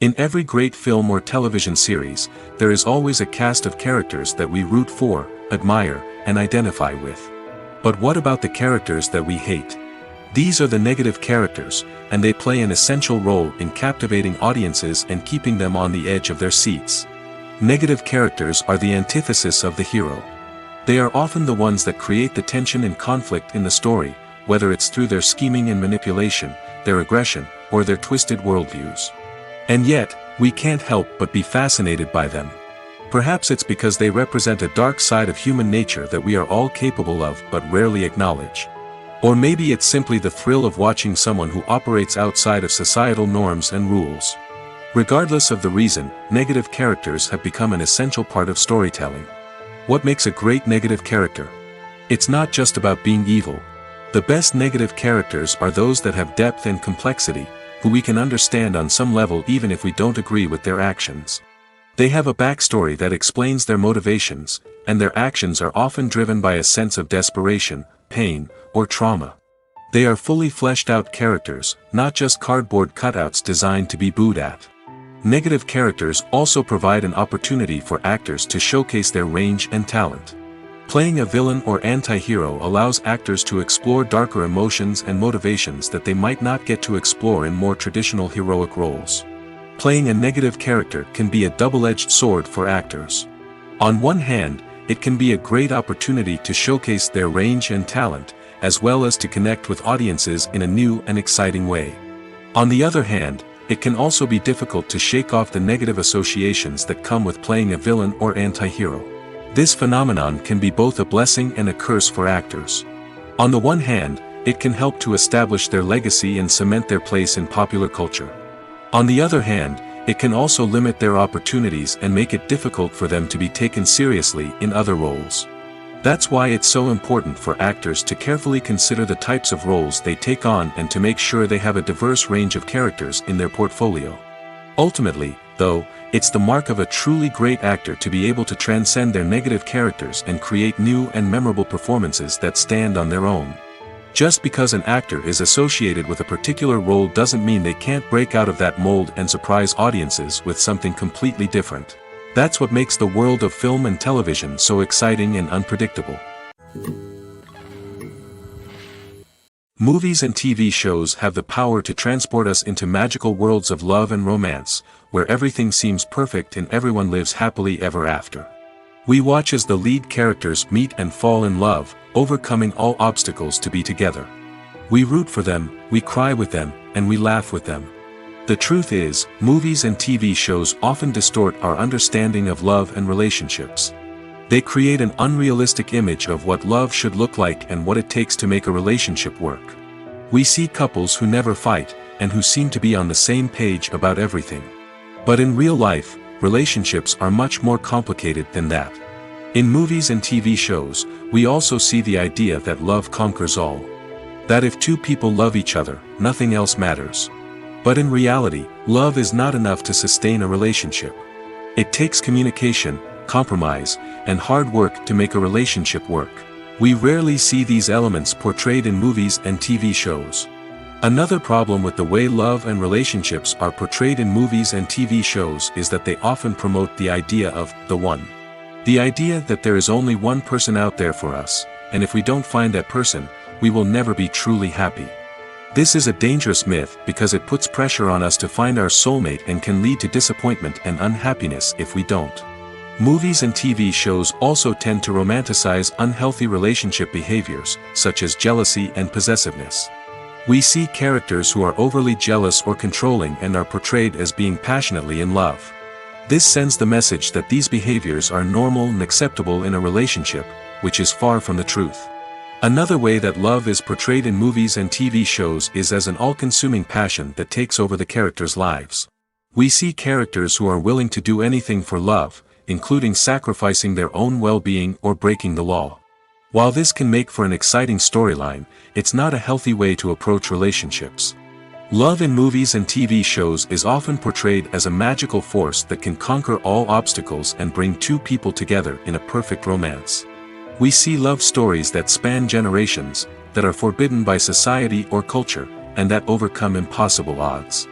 In every great film or television series, there is always a cast of characters that we root for, admire, and identify with. But what about the characters that we hate? These are the negative characters, and they play an essential role in captivating audiences and keeping them on the edge of their seats. Negative characters are the antithesis of the hero. They are often the ones that create the tension and conflict in the story, whether it's through their scheming and manipulation, their aggression, or their twisted worldviews. And yet, we can't help but be fascinated by them. Perhaps it's because they represent a dark side of human nature that we are all capable of but rarely acknowledge. Or maybe it's simply the thrill of watching someone who operates outside of societal norms and rules. Regardless of the reason, negative characters have become an essential part of storytelling. What makes a great negative character? It's not just about being evil. The best negative characters are those that have depth and complexity, who we can understand on some level even if we don't agree with their actions. They have a backstory that explains their motivations, and their actions are often driven by a sense of desperation, pain, or trauma. They are fully fleshed out characters, not just cardboard cutouts designed to be booed at. Negative characters also provide an opportunity for actors to showcase their range and talent. Playing a villain or anti-hero allows actors to explore darker emotions and motivations that they might not get to explore in more traditional heroic roles. Playing a negative character can be a double-edged sword for actors. On one hand, it can be a great opportunity to showcase their range and talent, as well as to connect with audiences in a new and exciting way. On the other hand, it can also be difficult to shake off the negative associations that come with playing a villain or anti-hero. This phenomenon can be both a blessing and a curse for actors. On the one hand, it can help to establish their legacy and cement their place in popular culture. On the other hand, it can also limit their opportunities and make it difficult for them to be taken seriously in other roles. That's why it's so important for actors to carefully consider the types of roles they take on and to make sure they have a diverse range of characters in their portfolio. Ultimately, though, it's the mark of a truly great actor to be able to transcend their negative characters and create new and memorable performances that stand on their own. Just because an actor is associated with a particular role doesn't mean they can't break out of that mold and surprise audiences with something completely different. That's what makes the world of film and television so exciting and unpredictable. Movies and TV shows have the power to transport us into magical worlds of love and romance, where everything seems perfect and everyone lives happily ever after. We watch as the lead characters meet and fall in love, overcoming all obstacles to be together. We root for them, we cry with them, and we laugh with them. The truth is, movies and TV shows often distort our understanding of love and relationships. They create an unrealistic image of what love should look like and what it takes to make a relationship work. We see couples who never fight, and who seem to be on the same page about everything. But in real life, relationships are much more complicated than that. In movies and TV shows, we also see the idea that love conquers all. That if two people love each other, nothing else matters. But in reality, love is not enough to sustain a relationship. It takes communication, compromise, and hard work to make a relationship work. We rarely see these elements portrayed in movies and TV shows. Another problem with the way love and relationships are portrayed in movies and TV shows is that they often promote the idea of the one. The idea that there is only one person out there for us, and if we don't find that person, we will never be truly happy. This is a dangerous myth because it puts pressure on us to find our soulmate and can lead to disappointment and unhappiness if we don't. Movies and TV shows also tend to romanticize unhealthy relationship behaviors, such as jealousy and possessiveness. We see characters who are overly jealous or controlling and are portrayed as being passionately in love. This sends the message that these behaviors are normal and acceptable in a relationship, which is far from the truth. Another way that love is portrayed in movies and TV shows is as an all-consuming passion that takes over the characters' lives. We see characters who are willing to do anything for love, including sacrificing their own well-being or breaking the law. While this can make for an exciting storyline, it's not a healthy way to approach relationships. Love in movies and TV shows is often portrayed as a magical force that can conquer all obstacles and bring two people together in a perfect romance. We see love stories that span generations, that are forbidden by society or culture, and that overcome impossible odds.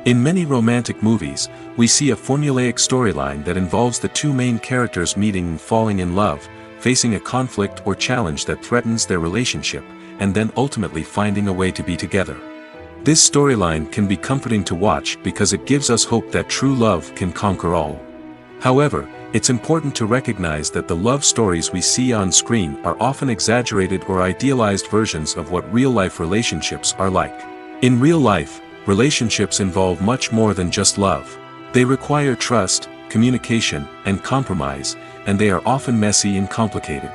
In many romantic movies, we see a formulaic storyline that involves the two main characters meeting and falling in love, facing a conflict or challenge that threatens their relationship, and then ultimately finding a way to be together. This storyline can be comforting to watch because it gives us hope that true love can conquer all. However, it's important to recognize that the love stories we see on screen are often exaggerated or idealized versions of what real-life relationships are like. In real life, relationships involve much more than just love. They require trust, communication, and compromise, and they are often messy and complicated.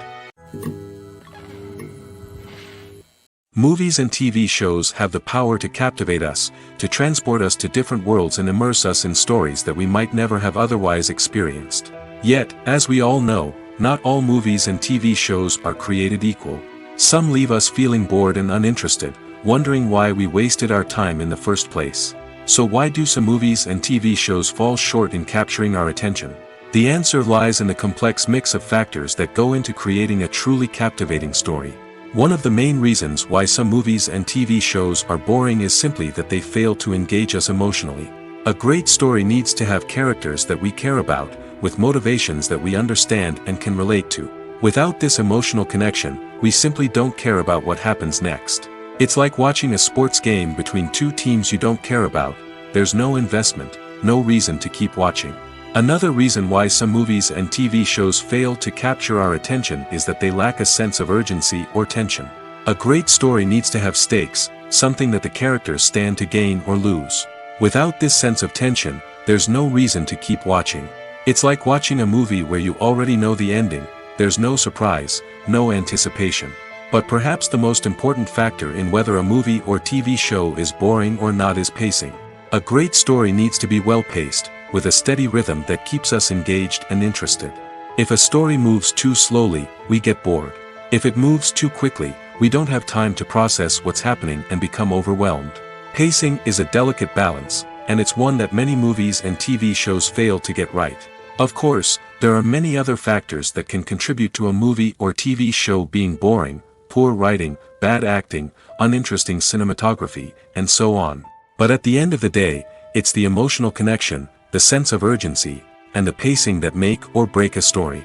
Movies and TV shows have the power to captivate us, to transport us to different worlds and immerse us in stories that we might never have otherwise experienced. Yet, as we all know, not all movies and TV shows are created equal. Some leave us feeling bored and uninterested, wondering why we wasted our time in the first place. So why do some movies and TV shows fall short in capturing our attention? The answer lies in the complex mix of factors that go into creating a truly captivating story. One of the main reasons why some movies and TV shows are boring is simply that they fail to engage us emotionally. A great story needs to have characters that we care about, with motivations that we understand and can relate to. Without this emotional connection, we simply don't care about what happens next. It's like watching a sports game between two teams you don't care about. There's no investment, no reason to keep watching. Another reason why some movies and TV shows fail to capture our attention is that they lack a sense of urgency or tension. A great story needs to have stakes, something that the characters stand to gain or lose. Without this sense of tension, there's no reason to keep watching. It's like watching a movie where you already know the ending. There's no surprise, no anticipation. But perhaps the most important factor in whether a movie or TV show is boring or not is pacing. A great story needs to be well-paced, with a steady rhythm that keeps us engaged and interested. If a story moves too slowly, we get bored. If it moves too quickly, we don't have time to process what's happening and become overwhelmed. Pacing is a delicate balance, and it's one that many movies and TV shows fail to get right. Of course, there are many other factors that can contribute to a movie or TV show being boring: poor writing, bad acting, uninteresting cinematography, and so on. But at the end of the day, it's the emotional connection, the sense of urgency, and the pacing that make or break a story.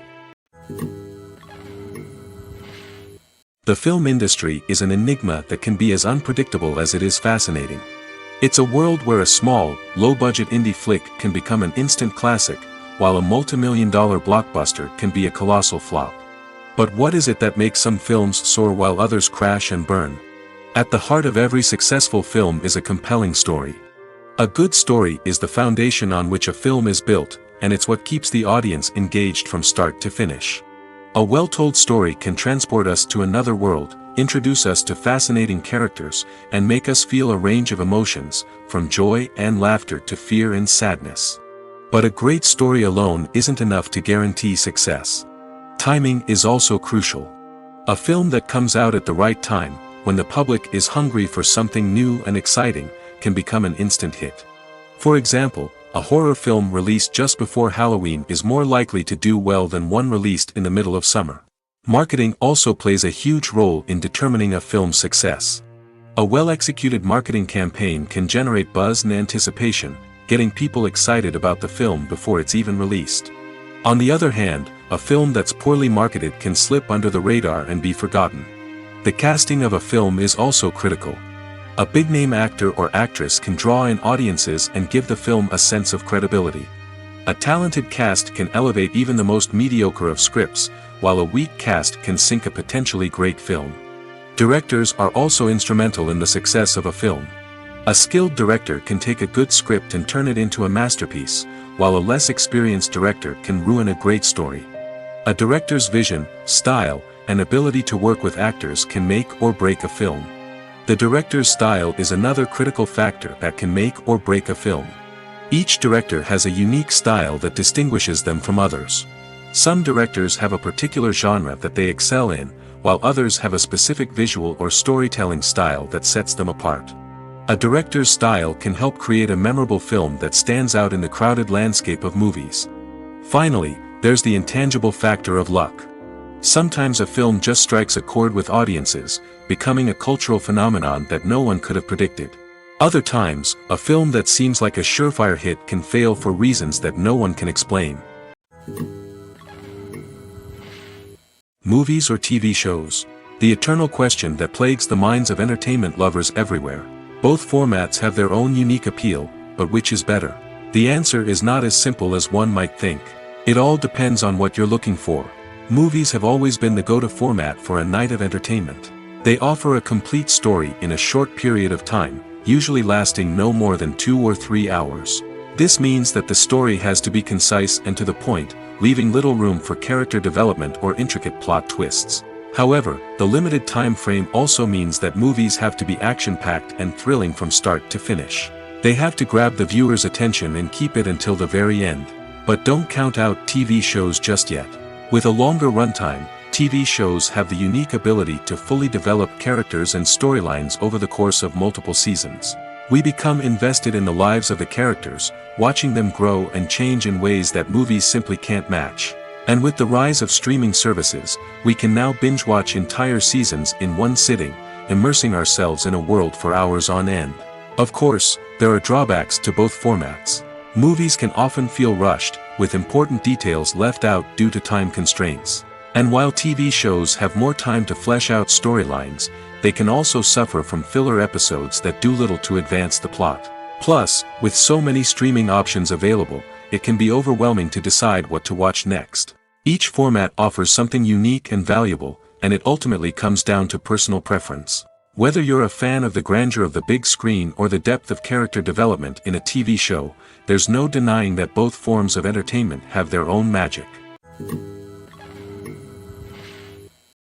The film industry is an enigma that can be as unpredictable as it is fascinating. It's a world where a small, low-budget indie flick can become an instant classic, while a multi-million-dollar blockbuster can be a colossal flop. But what is it that makes some films soar while others crash and burn? At the heart of every successful film is a compelling story. A good story is the foundation on which a film is built, and it's what keeps the audience engaged from start to finish. A well-told story can transport us to another world, introduce us to fascinating characters, and make us feel a range of emotions, from joy and laughter to fear and sadness. But a great story alone isn't enough to guarantee success. Timing is also crucial. A film that comes out at the right time, when the public is hungry for something new and exciting, can become an instant hit. For example, a horror film released just before Halloween is more likely to do well than one released in the middle of summer. Marketing also plays a huge role in determining a film's success. A well-executed marketing campaign can generate buzz and anticipation, getting people excited about the film before it's even released. On the other hand, a film that's poorly marketed can slip under the radar and be forgotten. The casting of a film is also critical. A big-name actor or actress can draw in audiences and give the film a sense of credibility. A talented cast can elevate even the most mediocre of scripts, while a weak cast can sink a potentially great film. Directors are also instrumental in the success of a film. A skilled director can take a good script and turn it into a masterpiece, while a less experienced director can ruin a great story. A director's vision, style, and ability to work with actors can make or break a film. The director's style is another critical factor that can make or break a film. Each director has a unique style that distinguishes them from others. Some directors have a particular genre that they excel in, while others have a specific visual or storytelling style that sets them apart. A director's style can help create a memorable film that stands out in the crowded landscape of movies. Finally, there's the intangible factor of luck. Sometimes a film just strikes a chord with audiences, becoming a cultural phenomenon that no one could have predicted. Other times, a film that seems like a surefire hit can fail for reasons that no one can explain. Movies or TV shows? The eternal question that plagues the minds of entertainment lovers everywhere. Both formats have their own unique appeal, but which is better? The answer is not as simple as one might think. It all depends on what you're looking for. Movies have always been the go-to format for a night of entertainment. They offer a complete story in a short period of time, usually lasting no more than 2 or 3 hours. This means that the story has to be concise and to the point, leaving little room for character development or intricate plot twists. However, the limited time frame also means that movies have to be action-packed and thrilling from start to finish. They have to grab the viewer's attention and keep it until the very end. But don't count out TV shows just yet. With a longer runtime, TV shows have the unique ability to fully develop characters and storylines over the course of multiple seasons. We become invested in the lives of the characters, watching them grow and change in ways that movies simply can't match. And with the rise of streaming services, we can now binge-watch entire seasons in one sitting, immersing ourselves in a world for hours on end. Of course, there are drawbacks to both formats. Movies can often feel rushed, with important details left out due to time constraints. And while TV shows have more time to flesh out storylines, they can also suffer from filler episodes that do little to advance the plot. Plus, with so many streaming options available, it can be overwhelming to decide what to watch next. Each format offers something unique and valuable, and it ultimately comes down to personal preference. Whether you're a fan of the grandeur of the big screen or the depth of character development in a TV show, there's no denying that both forms of entertainment have their own magic.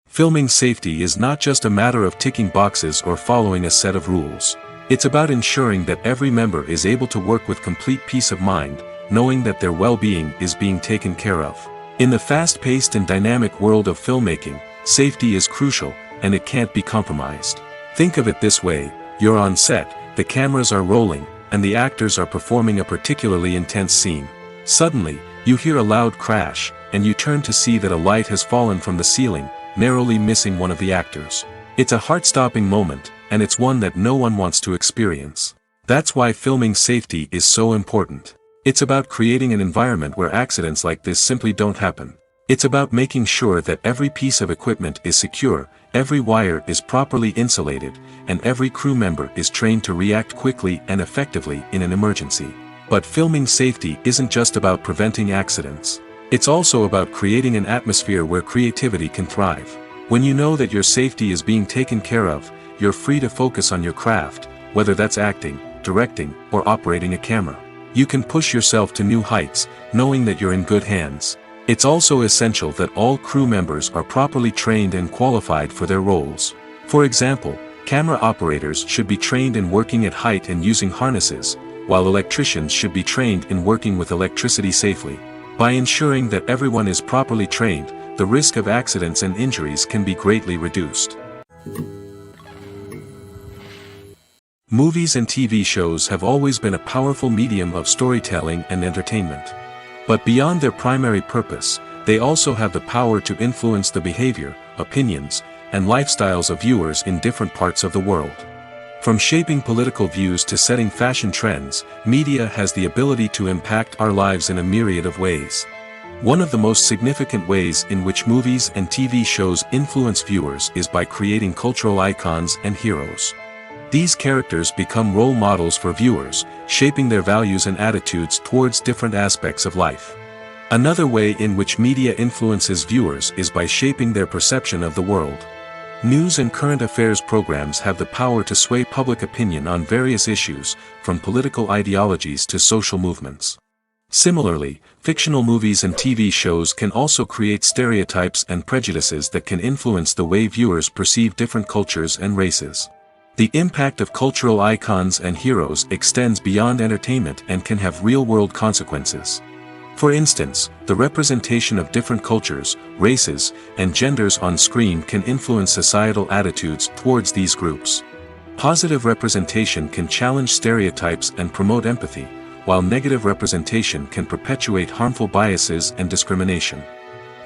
Filming safety is not just a matter of ticking boxes or following a set of rules. It's about ensuring that every member is able to work with complete peace of mind, knowing that their well-being is being taken care of. In the fast-paced and dynamic world of filmmaking, safety is crucial, and it can't be compromised. Think of it this way: you're on set, the cameras are rolling, and the actors are performing a particularly intense scene. Suddenly, you hear a loud crash, and you turn to see that a light has fallen from the ceiling, narrowly missing one of the actors. It's a heart-stopping moment, and it's one that no one wants to experience. That's why filming safety is so important. It's about creating an environment where accidents like this simply don't happen. It's about making sure that every piece of equipment is secure, every wire is properly insulated, and every crew member is trained to react quickly and effectively in an emergency. But filming safety isn't just about preventing accidents. It's also about creating an atmosphere where creativity can thrive. When you know that your safety is being taken care of, you're free to focus on your craft, whether that's acting, directing, or operating a camera. You can push yourself to new heights, knowing that you're in good hands. It's also essential that all crew members are properly trained and qualified for their roles. For example, camera operators should be trained in working at height and using harnesses, while electricians should be trained in working with electricity safely. By ensuring that everyone is properly trained, the risk of accidents and injuries can be greatly reduced. Movies and TV shows have always been a powerful medium of storytelling and entertainment. But beyond their primary purpose, they also have the power to influence the behavior, opinions, and lifestyles of viewers in different parts of the world. From shaping political views to setting fashion trends, media has the ability to impact our lives in a myriad of ways. One of the most significant ways in which movies and TV shows influence viewers is by creating cultural icons and heroes. These characters become role models for viewers, shaping their values and attitudes towards different aspects of life. Another way in which media influences viewers is by shaping their perception of the world. News and current affairs programs have the power to sway public opinion on various issues, from political ideologies to social movements. Similarly, fictional movies and TV shows can also create stereotypes and prejudices that can influence the way viewers perceive different cultures and races. The impact of cultural icons and heroes extends beyond entertainment and can have real-world consequences. For instance, the representation of different cultures, races, and genders on screen can influence societal attitudes towards these groups. Positive representation can challenge stereotypes and promote empathy, while negative representation can perpetuate harmful biases and discrimination.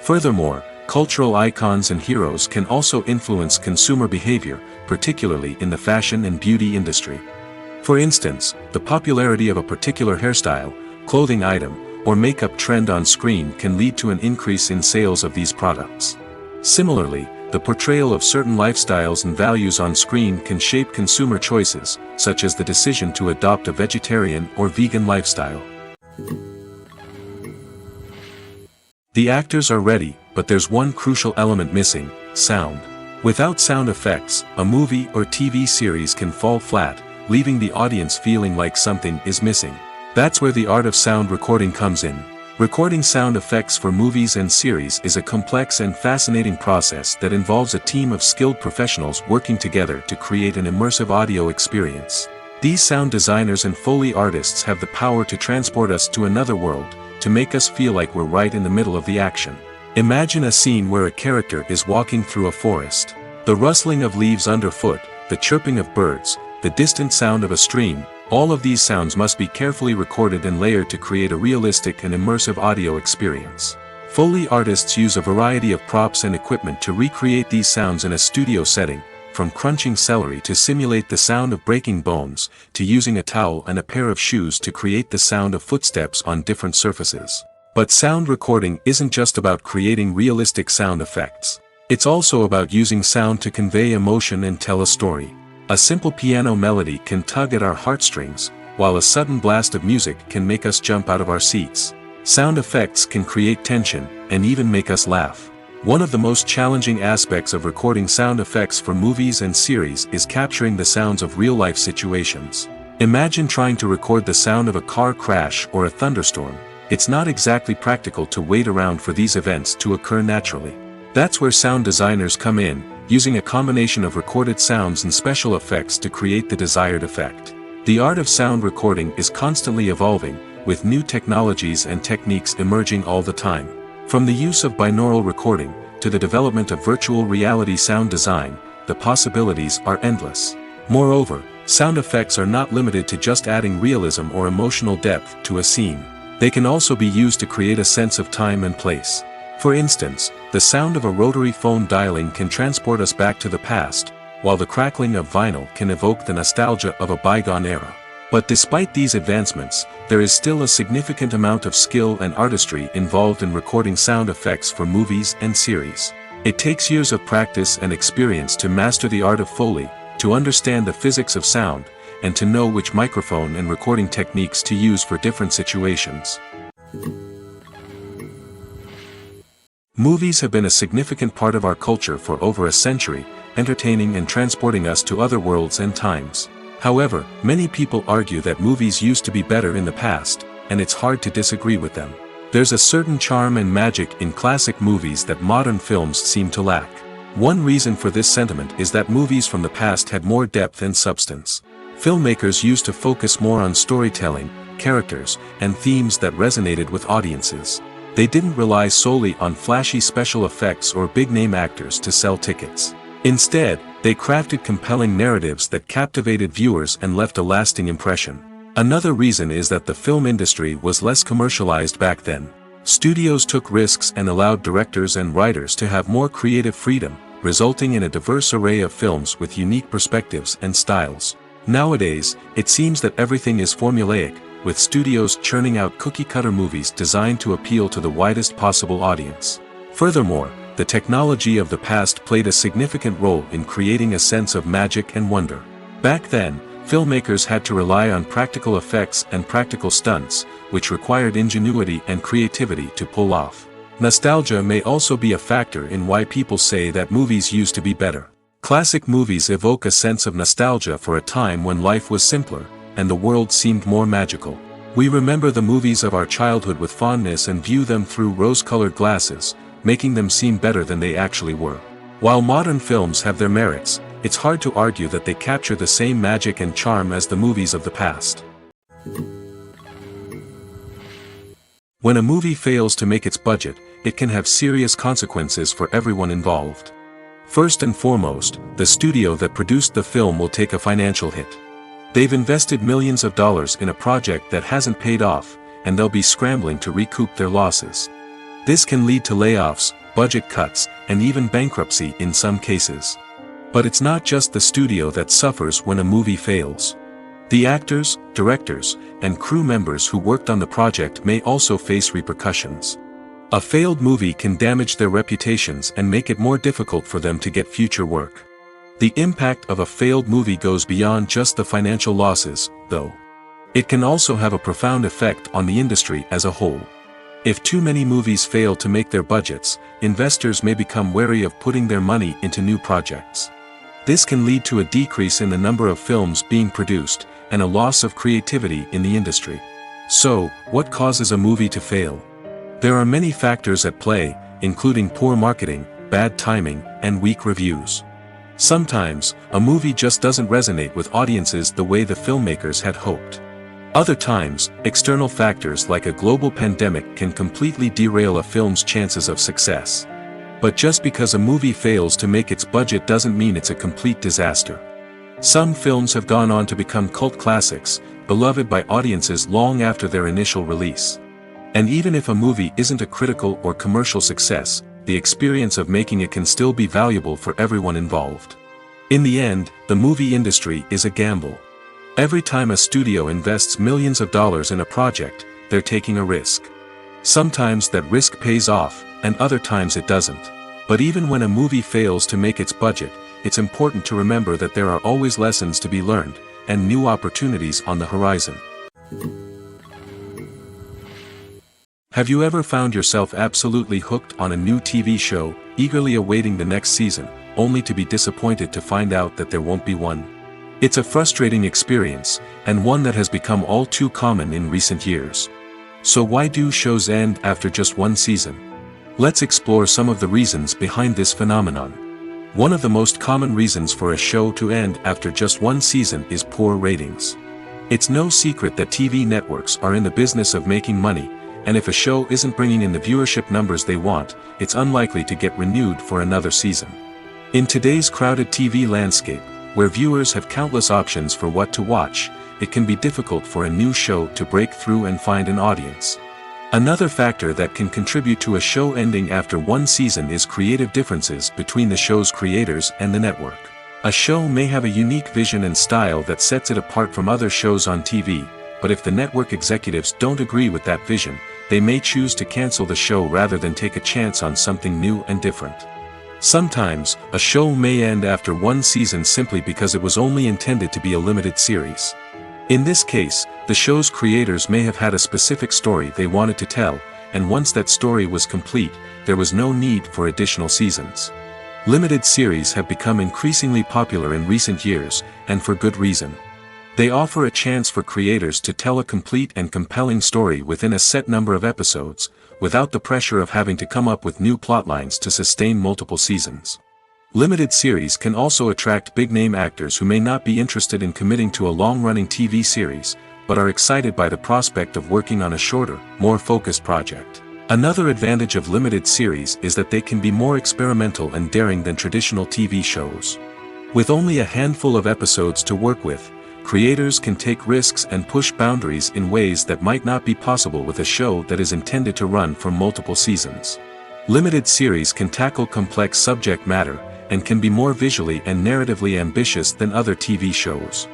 Furthermore, cultural icons and heroes can also influence consumer behavior, particularly in the fashion and beauty industry. For instance, the popularity of a particular hairstyle, clothing item, or makeup trend on screen can lead to an increase in sales of these products. Similarly, the portrayal of certain lifestyles and values on screen can shape consumer choices, such as the decision to adopt a vegetarian or vegan lifestyle. The actors are ready, but there's one crucial element missing: sound. Without sound effects, a movie or TV series can fall flat, leaving the audience feeling like something is missing. That's where the art of sound recording comes in. Recording sound effects for movies and series is a complex and fascinating process that involves a team of skilled professionals working together to create an immersive audio experience. These sound designers and Foley artists have the power to transport us to another world, to make us feel like we're right in the middle of the action. Imagine a scene where a character is walking through a forest. The rustling of leaves underfoot, the chirping of birds, the distant sound of a stream, all of these sounds must be carefully recorded and layered to create a realistic and immersive audio experience. Foley artists use a variety of props and equipment to recreate these sounds in a studio setting, from crunching celery to simulate the sound of breaking bones, to using a towel and a pair of shoes to create the sound of footsteps on different surfaces. But sound recording isn't just about creating realistic sound effects. It's also about using sound to convey emotion and tell a story. A simple piano melody can tug at our heartstrings, while a sudden blast of music can make us jump out of our seats. Sound effects can create tension, and even make us laugh. One of the most challenging aspects of recording sound effects for movies and series is capturing the sounds of real-life situations. Imagine trying to record the sound of a car crash or a thunderstorm. It's not exactly practical to wait around for these events to occur naturally. That's where sound designers come in, using a combination of recorded sounds and special effects to create the desired effect. The art of sound recording is constantly evolving, with new technologies and techniques emerging all the time. From the use of binaural recording, to the development of virtual reality sound design, the possibilities are endless. Moreover, sound effects are not limited to just adding realism or emotional depth to a scene. They can also be used to create a sense of time and place. For instance, the sound of a rotary phone dialing can transport us back to the past, while the crackling of vinyl can evoke the nostalgia of a bygone era. But despite these advancements, there is still a significant amount of skill and artistry involved in recording sound effects for movies and series. It takes years of practice and experience to master the art of Foley, to understand the physics of sound, and to know which microphone and recording techniques to use for different situations. Movies have been a significant part of our culture for over a century, entertaining and transporting us to other worlds and times. However, many people argue that movies used to be better in the past, and it's hard to disagree with them. There's a certain charm and magic in classic movies that modern films seem to lack. One reason for this sentiment is that movies from the past had more depth and substance. Filmmakers used to focus more on storytelling, characters, and themes that resonated with audiences. They didn't rely solely on flashy special effects or big-name actors to sell tickets. Instead, they crafted compelling narratives that captivated viewers and left a lasting impression. Another reason is that the film industry was less commercialized back then. Studios took risks and allowed directors and writers to have more creative freedom, resulting in a diverse array of films with unique perspectives and styles. Nowadays, it seems that everything is formulaic, with studios churning out cookie-cutter movies designed to appeal to the widest possible audience. Furthermore, the technology of the past played a significant role in creating a sense of magic and wonder. Back then, filmmakers had to rely on practical effects and practical stunts, which required ingenuity and creativity to pull off. Nostalgia may also be a factor in why people say that movies used to be better. Classic movies evoke a sense of nostalgia for a time when life was simpler, and the world seemed more magical. We remember the movies of our childhood with fondness and view them through rose-colored glasses, making them seem better than they actually were. While modern films have their merits, it's hard to argue that they capture the same magic and charm as the movies of the past. When a movie fails to make its budget, it can have serious consequences for everyone involved. First and foremost, the studio that produced the film will take a financial hit. They've invested millions of dollars in a project that hasn't paid off, and they'll be scrambling to recoup their losses. This can lead to layoffs, budget cuts, and even bankruptcy in some cases. But it's not just the studio that suffers when a movie fails. The actors, directors, and crew members who worked on the project may also face repercussions. A failed movie can damage their reputations and make it more difficult for them to get future work. The impact of a failed movie goes beyond just the financial losses, though. It can also have a profound effect on the industry as a whole. If too many movies fail to make their budgets, investors may become wary of putting their money into new projects. This can lead to a decrease in the number of films being produced, and a loss of creativity in the industry. So, what causes a movie to fail? There are many factors at play, including poor marketing, bad timing, and weak reviews. Sometimes, a movie just doesn't resonate with audiences the way the filmmakers had hoped. Other times, external factors like a global pandemic can completely derail a film's chances of success. But just because a movie fails to make its budget doesn't mean it's a complete disaster. Some films have gone on to become cult classics, beloved by audiences long after their initial release. And even if a movie isn't a critical or commercial success, the experience of making it can still be valuable for everyone involved. In the end, the movie industry is a gamble. Every time a studio invests millions of dollars in a project, they're taking a risk. Sometimes that risk pays off, and other times it doesn't. But even when a movie fails to make its budget, it's important to remember that there are always lessons to be learned, and new opportunities on the horizon. Have you ever found yourself absolutely hooked on a new TV show, eagerly awaiting the next season, only to be disappointed to find out that there won't be one? It's a frustrating experience, and one that has become all too common in recent years. So why do shows end after just one season? Let's explore some of the reasons behind this phenomenon. One of the most common reasons for a show to end after just one season is poor ratings. It's no secret that TV networks are in the business of making money, and if a show isn't bringing in the viewership numbers they want, it's unlikely to get renewed for another season. In today's crowded TV landscape, where viewers have countless options for what to watch, it can be difficult for a new show to break through and find an audience. Another factor that can contribute to a show ending after one season is creative differences between the show's creators and the network. A show may have a unique vision and style that sets it apart from other shows on TV, but if the network executives don't agree with that vision, they may choose to cancel the show rather than take a chance on something new and different. Sometimes, a show may end after one season simply because it was only intended to be a limited series. In this case, the show's creators may have had a specific story they wanted to tell, and once that story was complete, there was no need for additional seasons. Limited series have become increasingly popular in recent years, and for good reason. They offer a chance for creators to tell a complete and compelling story within a set number of episodes, without the pressure of having to come up with new plotlines to sustain multiple seasons. Limited series can also attract big-name actors who may not be interested in committing to a long-running TV series, but are excited by the prospect of working on a shorter, more focused project. Another advantage of limited series is that they can be more experimental and daring than traditional TV shows. With only a handful of episodes to work with, creators can take risks and push boundaries in ways that might not be possible with a show that is intended to run for multiple seasons. Limited series can tackle complex subject matter, and can be more visually and narratively ambitious than other TV shows.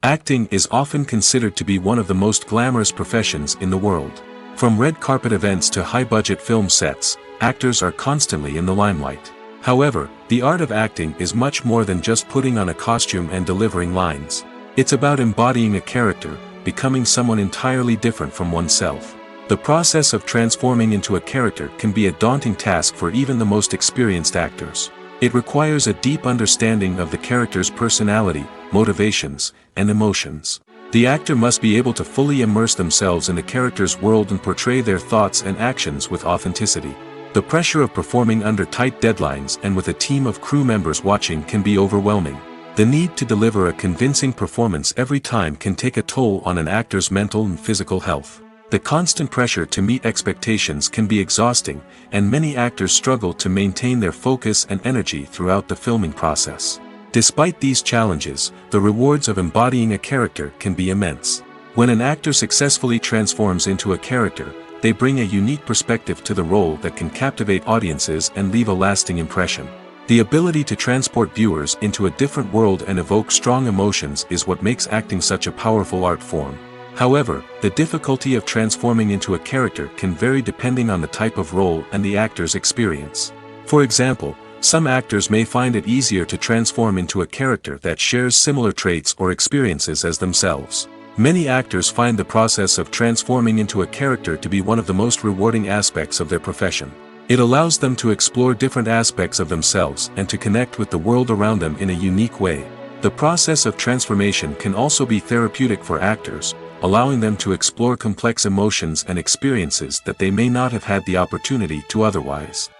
Acting is often considered to be one of the most glamorous professions in the world. From red carpet events to high-budget film sets, actors are constantly in the limelight. However, the art of acting is much more than just putting on a costume and delivering lines. It's about embodying a character, becoming someone entirely different from oneself. The process of transforming into a character can be a daunting task for even the most experienced actors. It requires a deep understanding of the character's personality, motivations, and emotions. The actor must be able to fully immerse themselves in the character's world and portray their thoughts and actions with authenticity. The pressure of performing under tight deadlines and with a team of crew members watching can be overwhelming. The need to deliver a convincing performance every time can take a toll on an actor's mental and physical health. The constant pressure to meet expectations can be exhausting, and many actors struggle to maintain their focus and energy throughout the filming process. Despite these challenges, the rewards of embodying a character can be immense. When an actor successfully transforms into a character, they bring a unique perspective to the role that can captivate audiences and leave a lasting impression. The ability to transport viewers into a different world and evoke strong emotions is what makes acting such a powerful art form. However, the difficulty of transforming into a character can vary depending on the type of role and the actor's experience. For example, some actors may find it easier to transform into a character that shares similar traits or experiences as themselves. Many actors find the process of transforming into a character to be one of the most rewarding aspects of their profession. It allows them to explore different aspects of themselves and to connect with the world around them in a unique way. The process of transformation can also be therapeutic for actors, allowing them to explore complex emotions and experiences that they may not have had the opportunity to otherwise.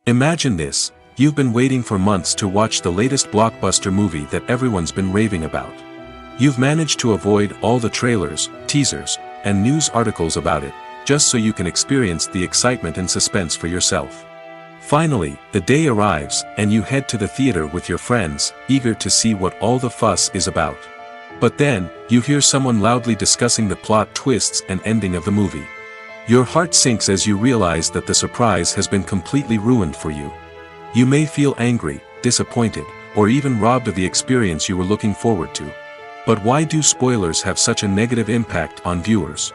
Imagine this: you've been waiting for months to watch the latest blockbuster movie that everyone's been raving about. You've managed to avoid all the trailers, teasers, and news articles about it, just so you can experience the excitement and suspense for yourself. Finally, the day arrives, and you head to the theater with your friends, eager to see what all the fuss is about. But then, you hear someone loudly discussing the plot twists and ending of the movie. Your heart sinks as you realize that the surprise has been completely ruined for you. You may feel angry, disappointed, or even robbed of the experience you were looking forward to. But why do spoilers have such a negative impact on viewers?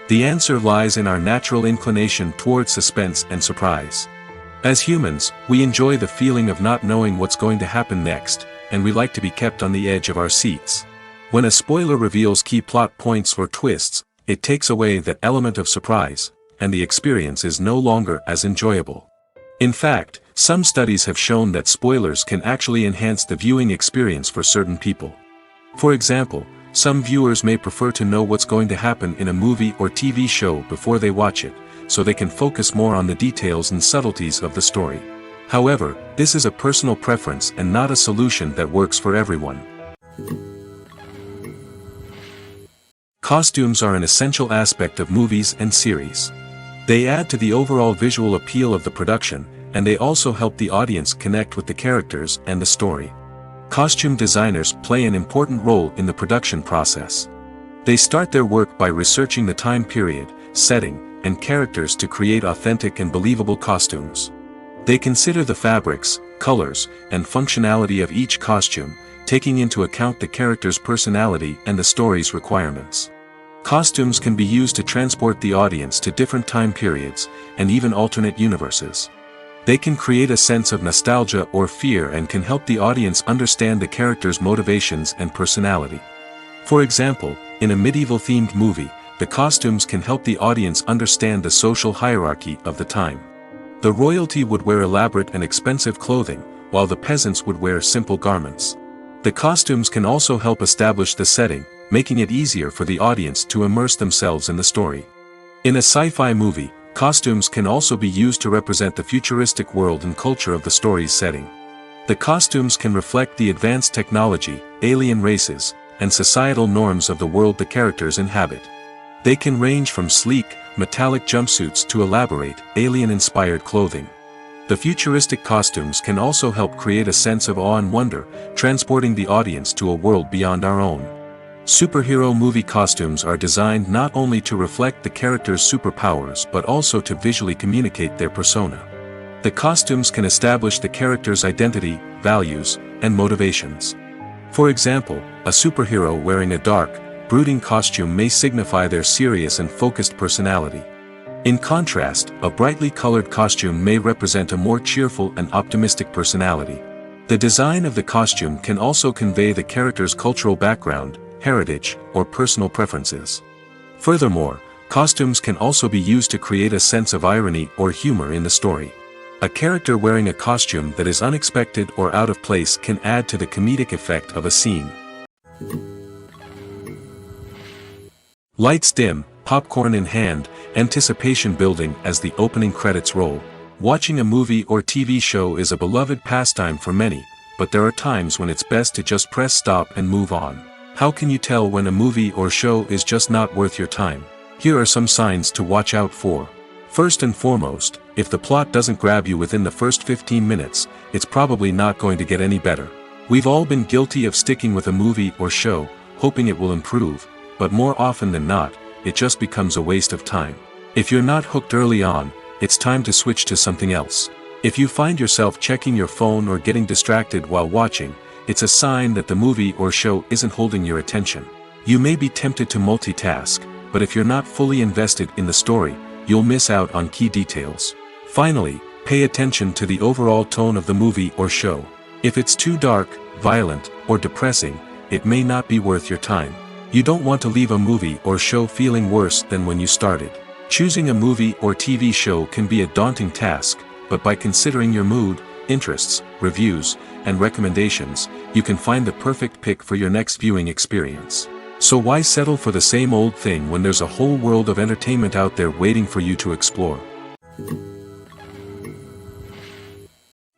The answer lies in our natural inclination towards suspense and surprise. As humans, we enjoy the feeling of not knowing what's going to happen next, and we like to be kept on the edge of our seats. When a spoiler reveals key plot points or twists, it takes away that element of surprise, and the experience is no longer as enjoyable. In fact, some studies have shown that spoilers can actually enhance the viewing experience for certain people. For example, some viewers may prefer to know what's going to happen in a movie or TV show before they watch it, so they can focus more on the details and subtleties of the story. However, this is a personal preference and not a solution that works for everyone. Costumes are an essential aspect of movies and series. They add to the overall visual appeal of the production, and they also help the audience connect with the characters and the story. Costume designers play an important role in the production process. They start their work by researching the time period, setting, and characters to create authentic and believable costumes. They consider the fabrics, colors, and functionality of each costume, taking into account the character's personality and the story's requirements. Costumes can be used to transport the audience to different time periods, and even alternate universes. They can create a sense of nostalgia or fear and can help the audience understand the character's motivations and personality. For example, in a medieval-themed movie, the costumes can help the audience understand the social hierarchy of the time. The royalty would wear elaborate and expensive clothing, while the peasants would wear simple garments. The costumes can also help establish the setting, making it easier for the audience to immerse themselves in the story. In a sci-fi movie, costumes can also be used to represent the futuristic world and culture of the story's setting. The costumes can reflect the advanced technology, alien races, and societal norms of the world the characters inhabit. They can range from sleek, metallic jumpsuits to elaborate, alien-inspired clothing. The futuristic costumes can also help create a sense of awe and wonder, transporting the audience to a world beyond our own. Superhero movie costumes are designed not only to reflect the character's superpowers but also to visually communicate their persona. The costumes can establish the character's identity, values, and motivations. For example, a superhero wearing a dark, brooding costume may signify their serious and focused personality. In contrast, a brightly colored costume may represent a more cheerful and optimistic personality. The design of the costume can also convey the character's cultural background, heritage, or personal preferences. Furthermore, costumes can also be used to create a sense of irony or humor in the story. A character wearing a costume that is unexpected or out of place can add to the comedic effect of a scene. Lights dim, popcorn in hand, anticipation building as the opening credits roll. Watching a movie or TV show is a beloved pastime for many, but there are times when it's best to just press stop and move on. How can you tell when a movie or show is just not worth your time? Here are some signs to watch out for. First and foremost, if the plot doesn't grab you within the first 15 minutes, it's probably not going to get any better. We've all been guilty of sticking with a movie or show, hoping it will improve, but more often than not, it just becomes a waste of time. If you're not hooked early on, it's time to switch to something else. If you find yourself checking your phone or getting distracted while watching, it's a sign that the movie or show isn't holding your attention. You may be tempted to multitask, but if you're not fully invested in the story, you'll miss out on key details. Finally, pay attention to the overall tone of the movie or show. If it's too dark, violent, or depressing, it may not be worth your time. You don't want to leave a movie or show feeling worse than when you started. Choosing a movie or TV show can be a daunting task, but by considering your mood, interests, reviews, and recommendations, you can find the perfect pick for your next viewing experience. So why settle for the same old thing when there's a whole world of entertainment out there waiting for you to explore?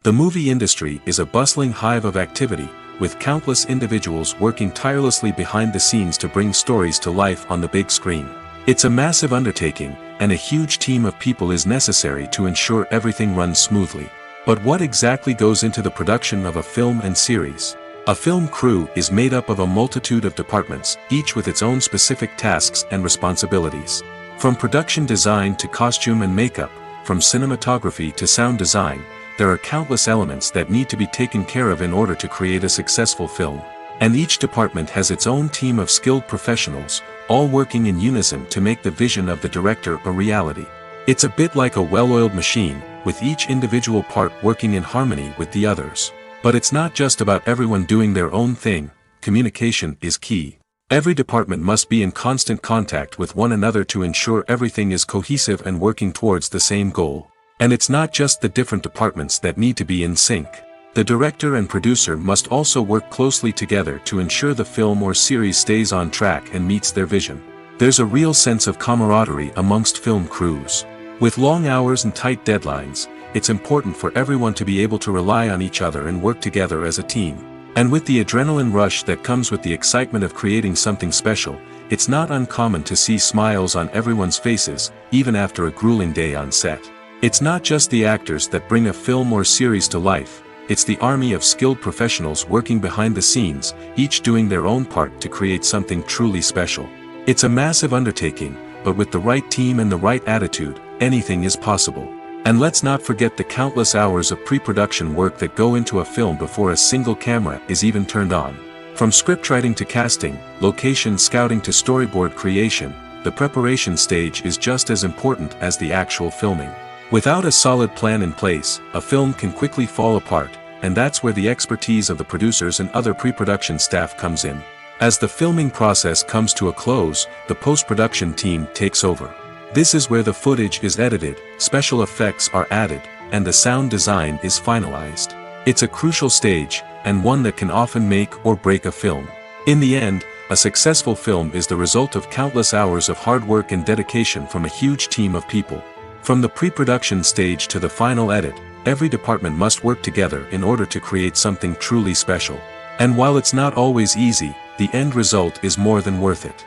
The movie industry is a bustling hive of activity, with countless individuals working tirelessly behind the scenes to bring stories to life on the big screen. It's a massive undertaking, and a huge team of people is necessary to ensure everything runs smoothly. But what exactly goes into the production of a film and series? A film crew is made up of a multitude of departments, each with its own specific tasks and responsibilities. From production design to costume and makeup, from cinematography to sound design, there are countless elements that need to be taken care of in order to create a successful film. And each department has its own team of skilled professionals, all working in unison to make the vision of the director a reality. It's a bit like a well-oiled machine, with each individual part working in harmony with the others. But it's not just about everyone doing their own thing. Communication is key. Every department must be in constant contact with one another to ensure everything is cohesive and working towards the same goal. And it's not just the different departments that need to be in sync. The director and producer must also work closely together to ensure the film or series stays on track and meets their vision. There's a real sense of camaraderie amongst film crews. With long hours and tight deadlines, it's important for everyone to be able to rely on each other and work together as a team. And with the adrenaline rush that comes with the excitement of creating something special, it's not uncommon to see smiles on everyone's faces, even after a grueling day on set. It's not just the actors that bring a film or series to life, it's the army of skilled professionals working behind the scenes, each doing their own part to create something truly special. It's a massive undertaking, but with the right team and the right attitude, anything is possible. And let's not forget the countless hours of pre-production work that go into a film before a single camera is even turned on. From scriptwriting to casting, location scouting to storyboard creation, the preparation stage is just as important as the actual filming. Without a solid plan in place, a film can quickly fall apart, and that's where the expertise of the producers and other pre-production staff comes in. As the filming process comes to a close, the post-production team takes over. This is where the footage is edited, special effects are added, and the sound design is finalized. It's a crucial stage, and one that can often make or break a film. In the end, a successful film is the result of countless hours of hard work and dedication from a huge team of people. From the pre-production stage to the final edit, every department must work together in order to create something truly special. And while it's not always easy, the end result is more than worth it.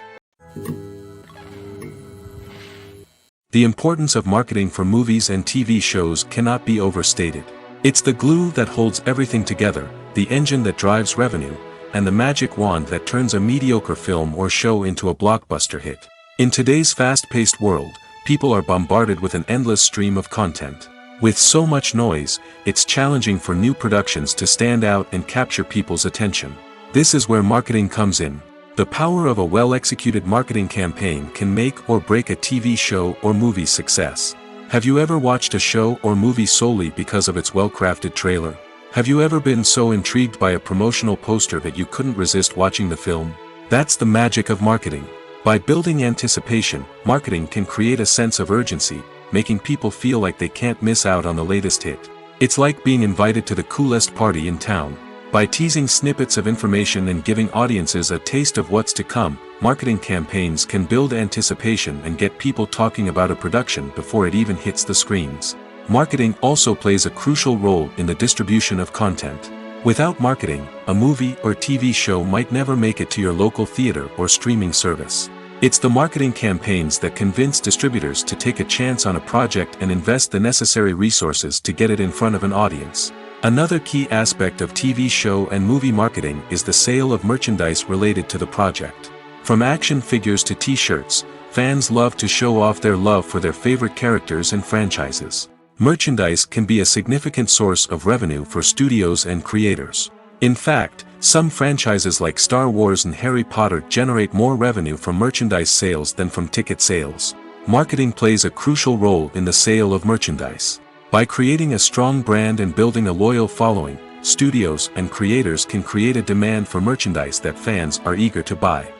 The importance of marketing for movies and TV shows cannot be overstated. It's the glue that holds everything together, the engine that drives revenue, and the magic wand that turns a mediocre film or show into a blockbuster hit. In today's fast-paced world, people are bombarded with an endless stream of content. With so much noise, it's challenging for new productions to stand out and capture people's attention. This is where marketing comes in. The power of a well-executed marketing campaign can make or break a TV show or movie's success. Have you ever watched a show or movie solely because of its well-crafted trailer? Have you ever been so intrigued by a promotional poster that you couldn't resist watching the film? That's the magic of marketing. By building anticipation, marketing can create a sense of urgency, making people feel like they can't miss out on the latest hit. It's like being invited to the coolest party in town. By teasing snippets of information and giving audiences a taste of what's to come, marketing campaigns can build anticipation and get people talking about a production before it even hits the screens. Marketing also plays a crucial role in the distribution of content. Without marketing, a movie or TV show might never make it to your local theater or streaming service. It's the marketing campaigns that convince distributors to take a chance on a project and invest the necessary resources to get it in front of an audience. Another key aspect of TV show and movie marketing is the sale of merchandise related to the project. From action figures to t-shirts, fans love to show off their love for their favorite characters and franchises. Merchandise can be a significant source of revenue for studios and creators. In fact, some franchises like Star Wars and Harry Potter generate more revenue from merchandise sales than from ticket sales. Marketing plays a crucial role in the sale of merchandise. By creating a strong brand and building a loyal following, studios and creators can create a demand for merchandise that fans are eager to buy.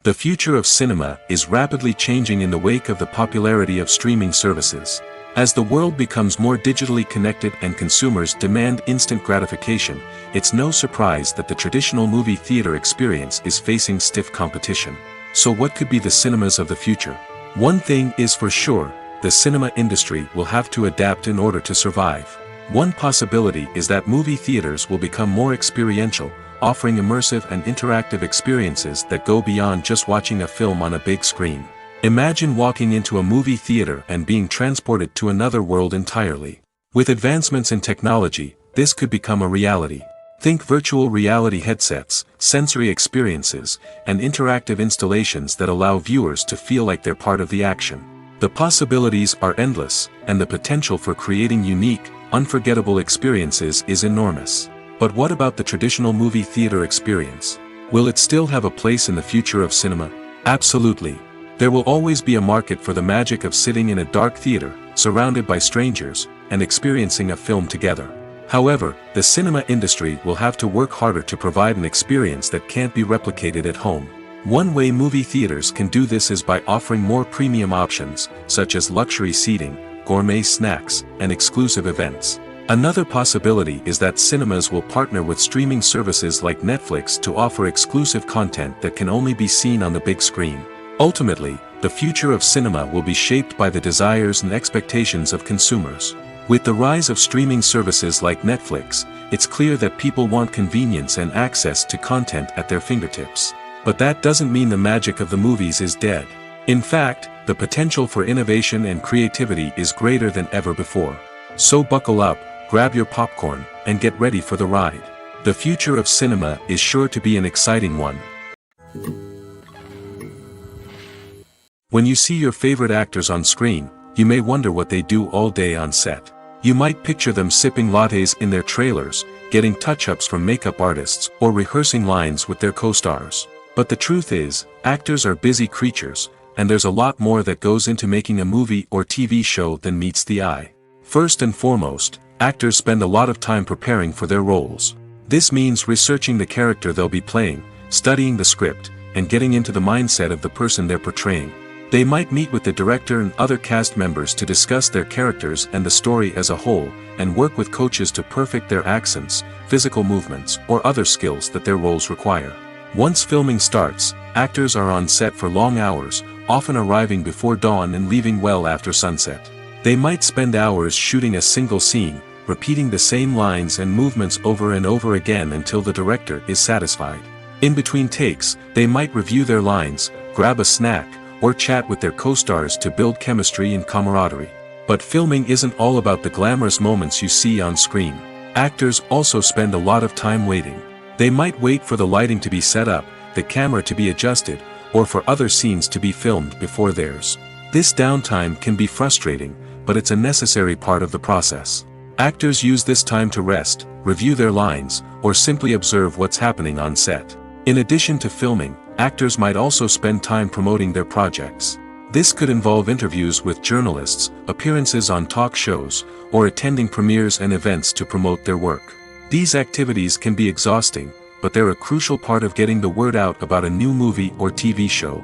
The future of cinema is rapidly changing in the wake of the popularity of streaming services. As the world becomes more digitally connected and consumers demand instant gratification, it's no surprise that the traditional movie theater experience is facing stiff competition. So what could be the cinemas of the future? One thing is for sure, the cinema industry will have to adapt in order to survive. One possibility is that movie theaters will become more experiential, offering immersive and interactive experiences that go beyond just watching a film on a big screen. Imagine walking into a movie theater and being transported to another world entirely. With advancements in technology, this could become a reality. Think virtual reality headsets, sensory experiences, and interactive installations that allow viewers to feel like they're part of the action. The possibilities are endless, and the potential for creating unique, unforgettable experiences is enormous. But what about the traditional movie theater experience? Will it still have a place in the future of cinema? Absolutely. There will always be a market for the magic of sitting in a dark theater, surrounded by strangers, and experiencing a film together. However, the cinema industry will have to work harder to provide an experience that can't be replicated at home. One way movie theaters can do this is by offering more premium options, such as luxury seating, gourmet snacks, and exclusive events. Another possibility is that cinemas will partner with streaming services like Netflix to offer exclusive content that can only be seen on the big screen. Ultimately, the future of cinema will be shaped by the desires and expectations of consumers. With the rise of streaming services like Netflix, it's clear that people want convenience and access to content at their fingertips. But that doesn't mean the magic of the movies is dead. In fact, the potential for innovation and creativity is greater than ever before. So buckle up, grab your popcorn, and get ready for the ride. The future of cinema is sure to be an exciting one. When you see your favorite actors on screen, you may wonder what they do all day on set. You might picture them sipping lattes in their trailers, getting touch-ups from makeup artists, or rehearsing lines with their co-stars. But the truth is, actors are busy creatures, and there's a lot more that goes into making a movie or TV show than meets the eye. First and foremost, actors spend a lot of time preparing for their roles. This means researching the character they'll be playing, studying the script, and getting into the mindset of the person they're portraying. They might meet with the director and other cast members to discuss their characters and the story as a whole, and work with coaches to perfect their accents, physical movements, or other skills that their roles require. Once filming starts, actors are on set for long hours, often arriving before dawn and leaving well after sunset. They might spend hours shooting a single scene, repeating the same lines and movements over and over again until the director is satisfied. In between takes, they might review their lines, grab a snack, or chat with their co-stars to build chemistry and camaraderie. But filming isn't all about the glamorous moments you see on screen. Actors also spend a lot of time waiting. They might wait for the lighting to be set up, the camera to be adjusted, or for other scenes to be filmed before theirs. This downtime can be frustrating, but it's a necessary part of the process. Actors use this time to rest, review their lines, or simply observe what's happening on set. In addition to filming, actors might also spend time promoting their projects. This could involve interviews with journalists, appearances on talk shows, or attending premieres and events to promote their work. These activities can be exhausting, but they're a crucial part of getting the word out about a new movie or TV show.